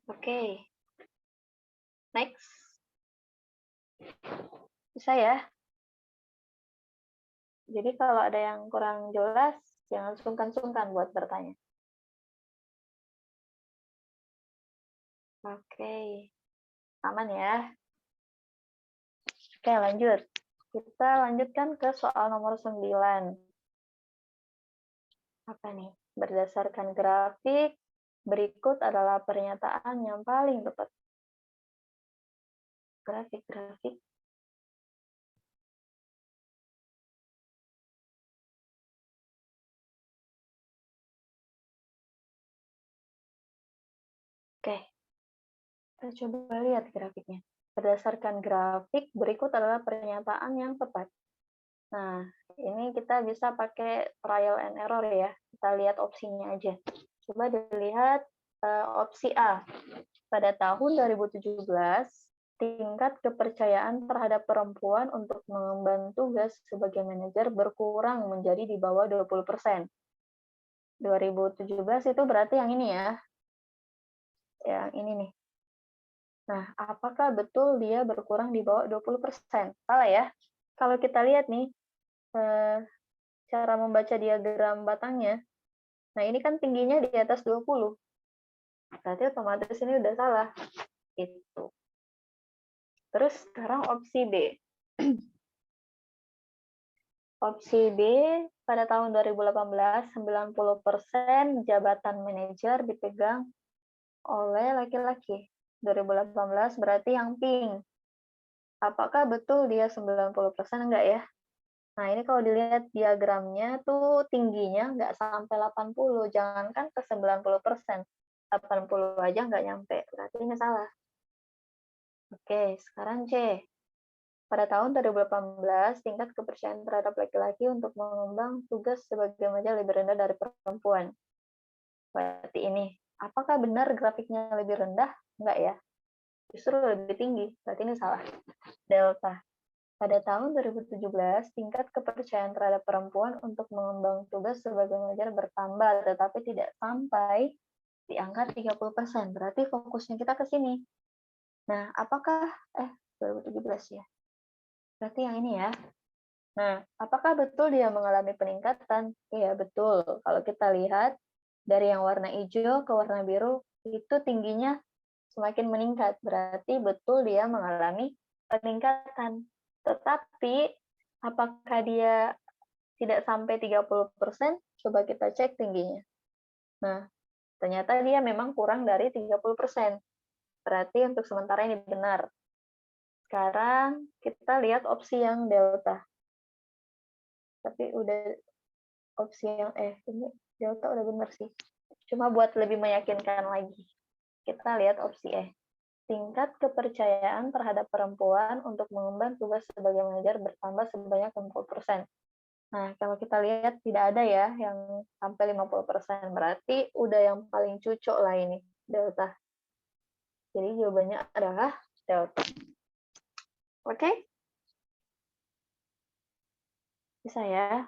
Oke. Next. Bisa ya? Jadi kalau ada yang kurang jelas, jangan sungkan-sungkan buat bertanya. Oke. Aman ya? Oke, lanjut. Kita lanjutkan ke soal nomor 9. Apa nih? Berdasarkan grafik, berikut adalah pernyataan yang paling tepat. Grafik. Oke. Kita coba lihat grafiknya. Berdasarkan grafik, berikut adalah pernyataan yang tepat. Nah, ini kita bisa pakai trial and error ya. Kita lihat opsinya aja. Coba dilihat opsi A. Pada tahun 2017, tingkat kepercayaan terhadap perempuan untuk mengemban tugas sebagai manajer berkurang menjadi di bawah 20%. 2017 itu berarti yang ini ya. Yang ini nih. Nah, apakah betul dia berkurang di bawah 20%? Salah ya. Kalau kita lihat nih, cara membaca diagram batangnya, nah ini kan tingginya di atas 20. Berarti otomatis ini udah salah. Itu. Terus sekarang opsi B. Opsi B, pada tahun 2018, 90% jabatan manajer dipegang oleh laki-laki. 2018 berarti yang pink. Apakah betul dia 90%? Enggak ya? Nah, ini kalau dilihat diagramnya tuh tingginya nggak sampai 80. Jangankan ke 90%. 80 aja nggak nyampe. Berarti ini salah. Oke, sekarang C. Pada tahun 2018, tingkat kepercayaan terhadap laki-laki untuk mengemban tugas sebagai manajer lebih rendah dari perempuan. Berarti ini. Apakah benar grafiknya lebih rendah? Enggak ya. Justru lebih tinggi. Berarti ini salah. Delta. Pada tahun 2017, tingkat kepercayaan terhadap perempuan untuk mengembang tugas sebagai manajer bertambah, tetapi tidak sampai di angka 30%. Berarti fokusnya kita ke sini. Nah, apakah 2017 ya? Berarti yang ini ya. Nah, apakah betul dia mengalami peningkatan? Iya, betul. Kalau kita lihat dari yang warna hijau ke warna biru, itu tingginya semakin meningkat. Berarti betul dia mengalami peningkatan. Tetapi, apakah dia tidak sampai 30%? Coba kita cek tingginya. Nah, ternyata dia memang kurang dari 30%. Berarti untuk sementara ini benar. Sekarang kita lihat opsi yang delta. Tapi udah opsi yang ini delta udah benar sih. Cuma buat lebih meyakinkan lagi. Kita lihat opsi Tingkat kepercayaan terhadap perempuan untuk mengemban tugas sebagai manajer bertambah sebanyak 60%. Nah, kalau kita lihat tidak ada ya yang sampai 50%. Berarti udah yang paling cucok lah ini, delta. Jadi jawabannya adalah delta. Oke? Bisa ya?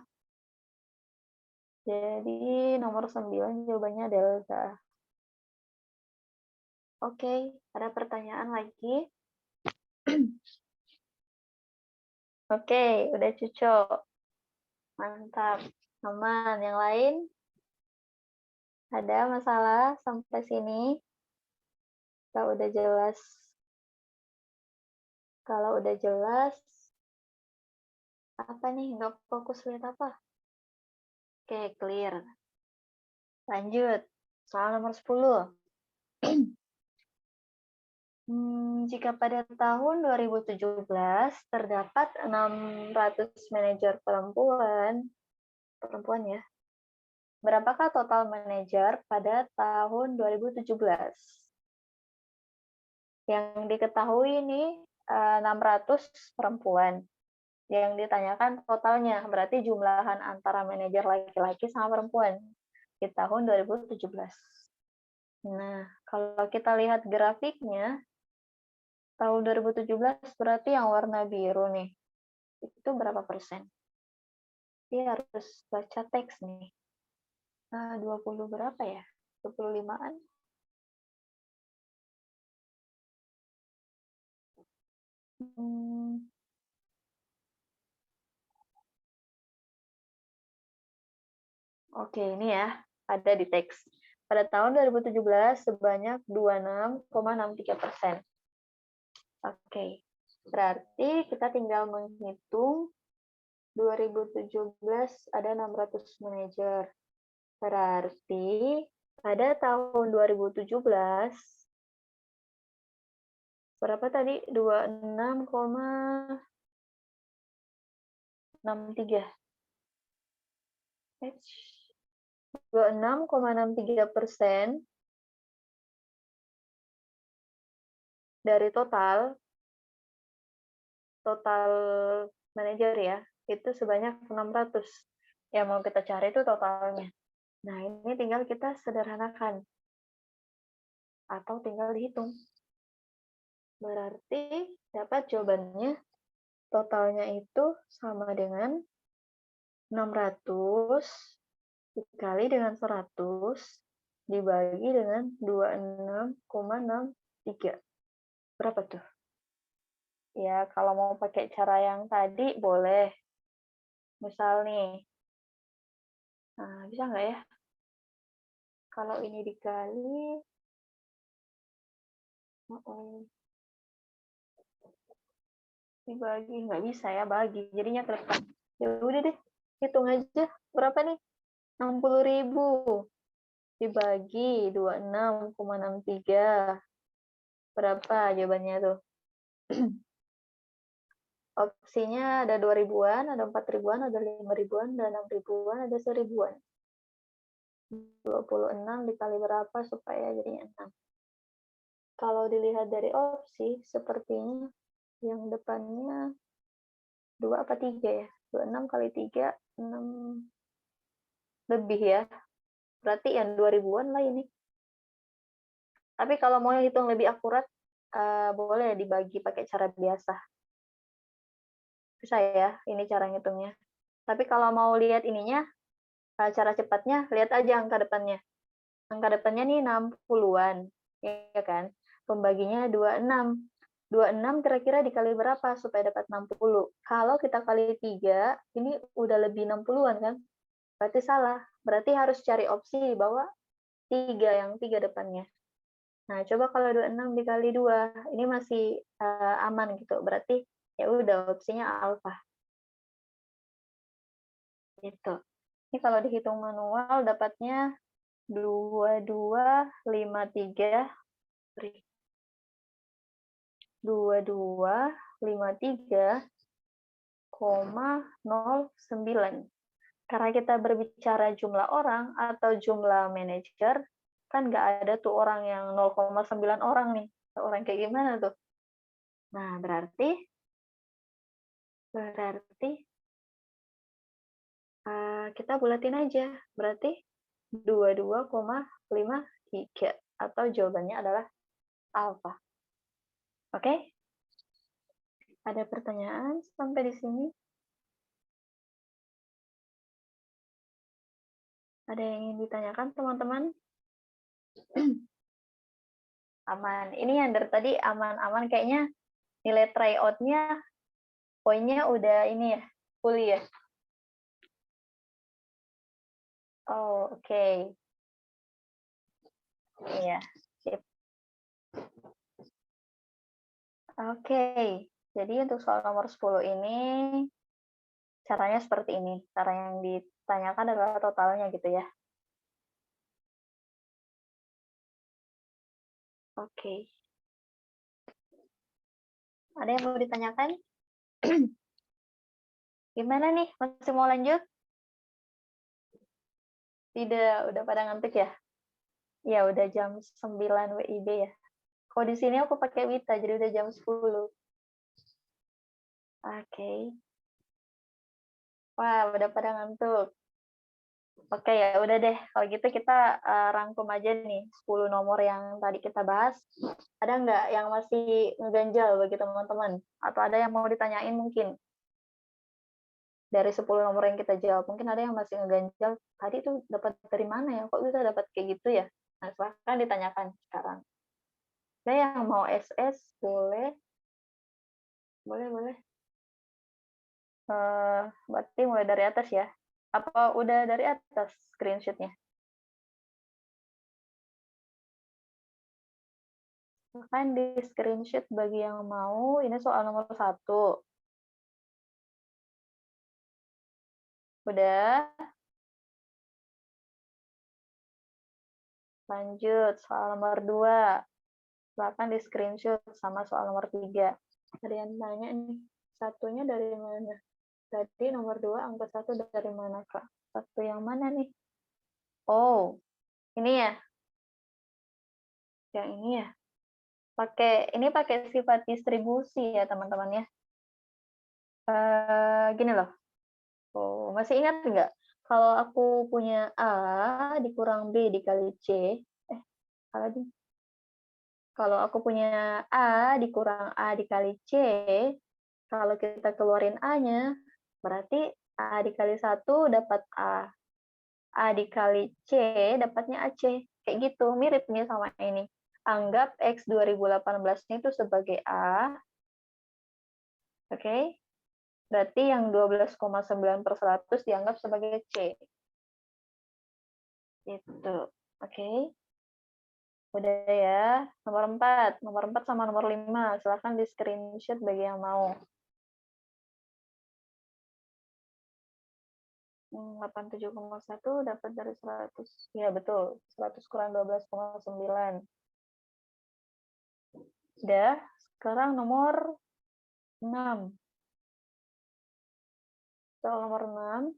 Jadi nomor 9 jawabannya delta. Oke, ada pertanyaan lagi? Oke, udah cucok. Mantap. Aman. Yang lain? Ada masalah sampai sini? Kalau udah jelas. Kalau udah jelas, apa nih? Nggak fokus lihat apa? Oke, clear. Lanjut. Soal nomor 10. Jika pada tahun 2017 terdapat 600 manajer perempuan ya, berapakah total manajer pada tahun 2017? Yang diketahui ini 600 perempuan. Yang ditanyakan totalnya, berarti jumlahan antara manajer laki-laki sama perempuan di tahun 2017. Nah, kalau kita lihat grafiknya, tahun 2017 berarti yang warna biru nih, itu berapa persen? Dia harus baca teks nih. 20 berapa ya? 25-an? Oke, ini ya, ada di teks. Pada tahun 2017 sebanyak 26,63%. Oke, berarti kita tinggal menghitung 2017 ada 600 manajer. Berarti pada tahun 2017 berapa tadi? 26,63. 26,63% dari total manajer ya, itu sebanyak 600. Yang mau kita cari itu totalnya. Nah, ini tinggal kita sederhanakan. Atau tinggal dihitung. Berarti dapat jawabannya totalnya itu sama dengan 600 dikali dengan 100 dibagi dengan 26,63. Berapa tuh? Ya, kalau mau pakai cara yang tadi boleh. Misal nih, nah, bisa nggak ya? Kalau ini dikali, dibagi, nggak bisa ya, bagi. Jadinya ke depan. Ya udah deh, hitung aja. Berapa nih? 60.000 dibagi 26,63. Berapa jawabannya tuh? Opsinya ada 2 ribuan, ada 4 ribuan, ada 5 ribuan, ada 6 ribuan, ada 1 ribuan. 26 dikali berapa supaya jadinya 6. Kalau dilihat dari opsi, sepertinya yang depannya 2 apa 3 ya? 26 kali 3, 6 lebih ya. Berarti yang 2 ribuan lah ini. Tapi kalau mau hitung lebih akurat, boleh dibagi pakai cara biasa. Bisa ya, ini cara ngitungnya. Tapi kalau mau lihat ininya, cara cepatnya, lihat aja angka depannya. Angka depannya nih 60-an, ya kan? pembaginya 26. 26 kira-kira dikali berapa supaya dapat 60? Kalau kita kali 3, ini udah lebih 60-an kan? Berarti salah. Berarti harus cari opsi bahwa 3, yang 3 depannya. Nah, coba kalau 26 dikali 2, ini masih aman gitu. Berarti ya udah opsinya alfa. Gitu. Ini kalau dihitung manual dapatnya 2253 2253,09. Karena kita berbicara jumlah orang atau jumlah manajer, kan nggak ada tuh orang yang 0,9 orang nih. Orang kayak gimana tuh? Nah, berarti kita bulatin aja. Berarti 22,53 atau jawabannya adalah alfa. Oke? Ada pertanyaan sampai di sini? Ada yang ingin ditanyakan, teman-teman? Aman. Ini yang dari tadi aman-aman. Kayaknya nilai tryout-nya, poinnya udah ini ya, full ya? Oh, oke. Iya, sip. Oke. Jadi untuk soal nomor 10 ini, caranya seperti ini. Cara yang ditanyakan adalah totalnya gitu ya. Oke. Ada yang mau ditanyakan? Gimana nih? Masih mau lanjut? Tidak, udah pada ngantuk ya? Ya, udah jam 9 WIB ya. Kalau di sini aku pakai Wita, jadi udah jam 10. Oke. Wah, udah pada ngantuk. Oke, ya udah deh. Kalau gitu kita rangkum aja nih 10 nomor yang tadi kita bahas. Ada nggak yang masih ngeganjal bagi teman-teman? Atau ada yang mau ditanyain mungkin? Dari 10 nomor yang kita jawab, mungkin ada yang masih ngeganjal. Tadi tuh dapat dari mana ya? Kok bisa dapat kayak gitu ya? Nah, silahkan ditanyakan sekarang. Ada yang mau SS? Boleh. Boleh. Berarti mulai dari atas ya? Apa udah dari atas screenshot-nya? Silahkan di screenshot bagi yang mau. Ini soal nomor 1. Udah? Lanjut, soal nomor 2. Silahkan di screenshot sama soal nomor 3. Ada yang nanya nih, satunya dari mana? Tadi nomor 2, angka 1 dari mana, Kak? Satu yang mana nih? Oh, ini ya? Yang ini ya? Ini pakai sifat distribusi ya, teman-teman ya. Gini loh. Oh, masih ingat nggak? Kalau aku punya A dikurang B dikali C, salah ding. Kalau aku punya A dikurang A dikali C, kalau kita keluarin A-nya, berarti A dikali 1 dapat A. A dikali C dapatnya AC. Kayak gitu, mirip nih sama ini. Anggap X 2018 itu sebagai A. Oke? Berarti yang 12,9/100 dianggap sebagai C. Gitu. Oke? Udah ya. Nomor 4. Nomor 4 sama nomor 5. Silahkan di screenshot bagi yang mau. 87,1 dapat dari 100. Ya, betul. 100 kurang 12,9. Udah. Sekarang nomor 6. Soal nomor 6.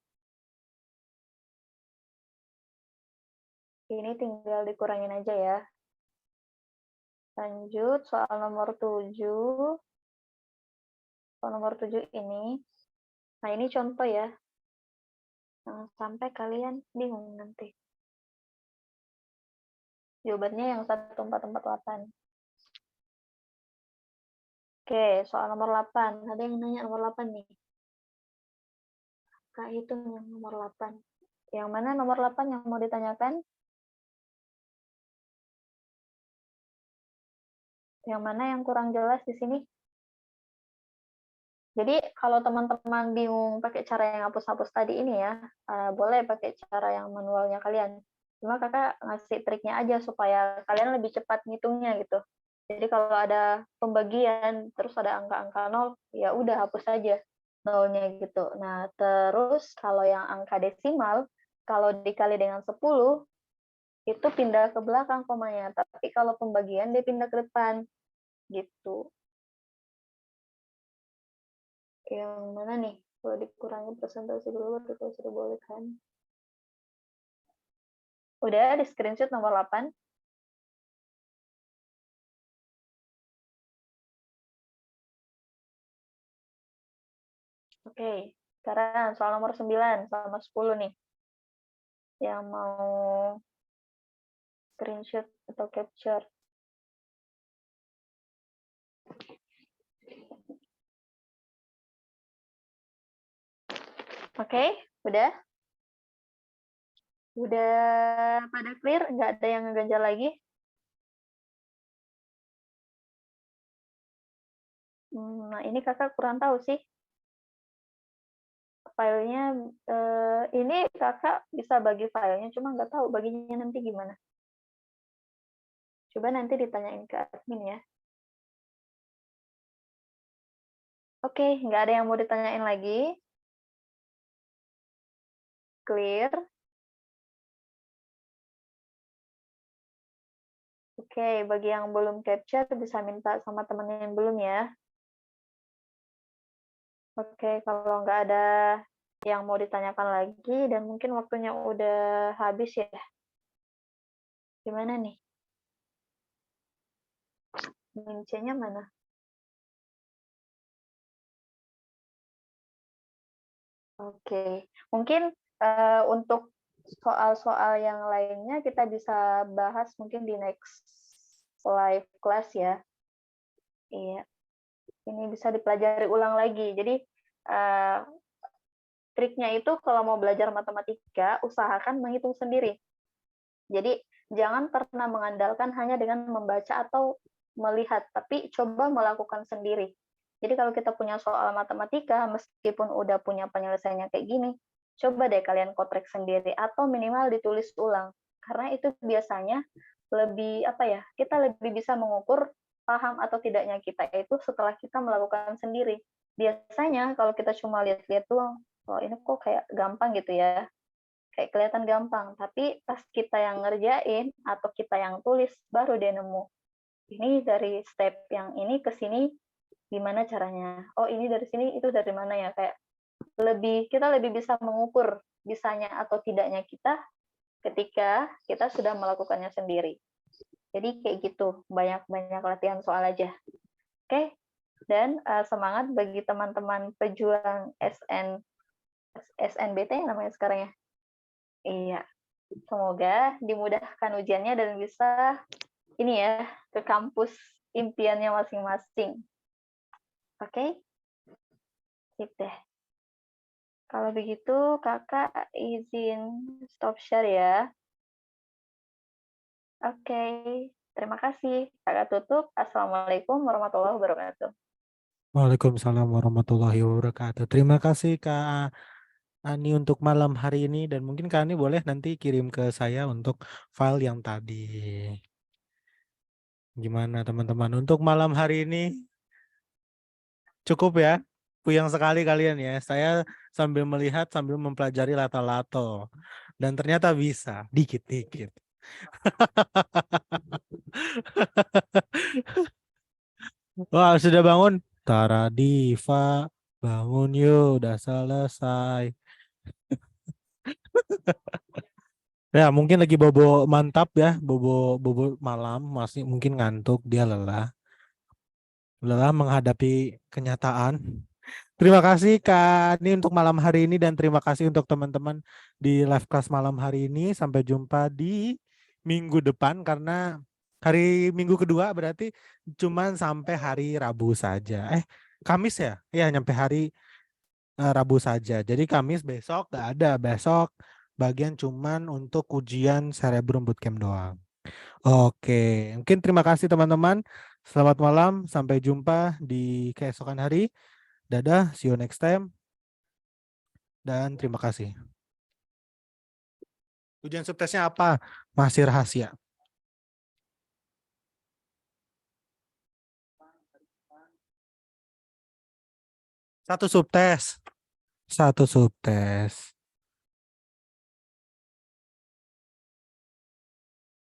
Ini tinggal dikurangin aja ya. Lanjut, soal nomor 7. Soal nomor 7 ini. Nah, ini contoh ya. Jangan sampai kalian bingung nanti. Jawabannya yang 1448. Oke, soal nomor 8. Ada yang nanya nomor 8 nih. Kak, itu yang nomor 8. Yang mana nomor 8 yang mau ditanyakan? Yang mana yang kurang jelas di sini? Jadi kalau teman-teman bingung pakai cara yang hapus-hapus tadi ini ya, boleh pakai cara yang manualnya kalian. Cuma kakak ngasih triknya aja supaya kalian lebih cepat ngitungnya gitu. Jadi kalau ada pembagian terus ada angka-angka nol, ya udah hapus aja nolnya gitu. Nah terus kalau yang angka desimal, kalau dikali dengan 10 itu pindah ke belakang komanya. Tapi kalau pembagian dia pindah ke depan gitu. Yang mana nih? Kalau dikurangi persentase dulu, kalau sudah boleh kan? Udah di screenshot nomor 8. Oke, sekarang soal nomor 9 sama 10 nih. Yang mau screenshot atau capture. Oke, udah? Udah pada clear? Nggak ada yang ngeganjal lagi? Nah, ini kakak kurang tahu sih. Filenya, ini kakak bisa bagi filenya, cuma nggak tahu baginya nanti gimana. Coba nanti ditanyain ke admin ya. Oke, nggak ada yang mau ditanyain lagi. Clear. Oke, bagi yang belum capture bisa minta sama temen yang belum ya. Oke, kalau nggak ada yang mau ditanyakan lagi dan mungkin waktunya udah habis ya. Gimana nih? C-nya mana? Oke, mungkin untuk soal-soal yang lainnya kita bisa bahas mungkin di next live class ya. Iya, ini bisa dipelajari ulang lagi. Jadi triknya itu kalau mau belajar matematika, usahakan menghitung sendiri. Jadi jangan pernah mengandalkan hanya dengan membaca atau melihat, tapi coba melakukan sendiri. Jadi kalau kita punya soal matematika, meskipun udah punya penyelesaiannya kayak gini, coba deh kalian kotrek sendiri atau minimal ditulis ulang. Karena itu biasanya lebih apa ya? Kita lebih bisa mengukur paham atau tidaknya kita itu setelah kita melakukan sendiri. Biasanya kalau kita cuma lihat-lihat doang, oh ini kok kayak gampang gitu ya, kayak kelihatan gampang, tapi pas kita yang ngerjain atau kita yang tulis baru dia nemu ini dari step yang ini ke sini gimana caranya, oh ini dari sini itu dari mana ya, kayak kita lebih bisa mengukur bisanya atau tidaknya kita ketika kita sudah melakukannya sendiri. Jadi kayak gitu, banyak-banyak latihan soal aja. Oke, dan semangat bagi teman-teman pejuang SNBT yang namanya sekarang ya. Iya, semoga dimudahkan ujiannya dan bisa ini ya ke kampus impiannya masing-masing. Oke, sip deh. Kalau begitu kakak izin stop share ya. Oke, terima kasih. Kakak tutup. Assalamualaikum warahmatullahi wabarakatuh. Waalaikumsalam warahmatullahi wabarakatuh. Terima kasih Kak Ani untuk malam hari ini dan mungkin Kak Ani boleh nanti kirim ke saya untuk file yang tadi. Gimana teman-teman? Untuk malam hari ini cukup ya? Puyang sekali kalian ya. Saya sambil melihat sambil mempelajari lato-lato dan ternyata bisa dikit-dikit. Wah, sudah bangun? Tara Diva, bangun yuk, udah selesai. Ya, mungkin lagi bobo mantap ya, bobo bobo malam, masih mungkin ngantuk, dia lelah menghadapi kenyataan. Terima kasih Kak ini untuk malam hari ini dan terima kasih untuk teman-teman di live class malam hari ini. Sampai jumpa di minggu depan karena hari minggu kedua berarti cuman sampai hari Rabu saja. Kamis ya? Ya, nyampe hari Rabu saja. Jadi Kamis besok gak ada. Besok bagian cuman untuk ujian Cerebrum Bootcamp doang. Oke, mungkin terima kasih teman-teman. Selamat malam, sampai jumpa di keesokan hari. Dadah, see you next time. Dan terima kasih. Ujian subtesnya apa? Masih rahasia. Satu subtes. Satu subtes.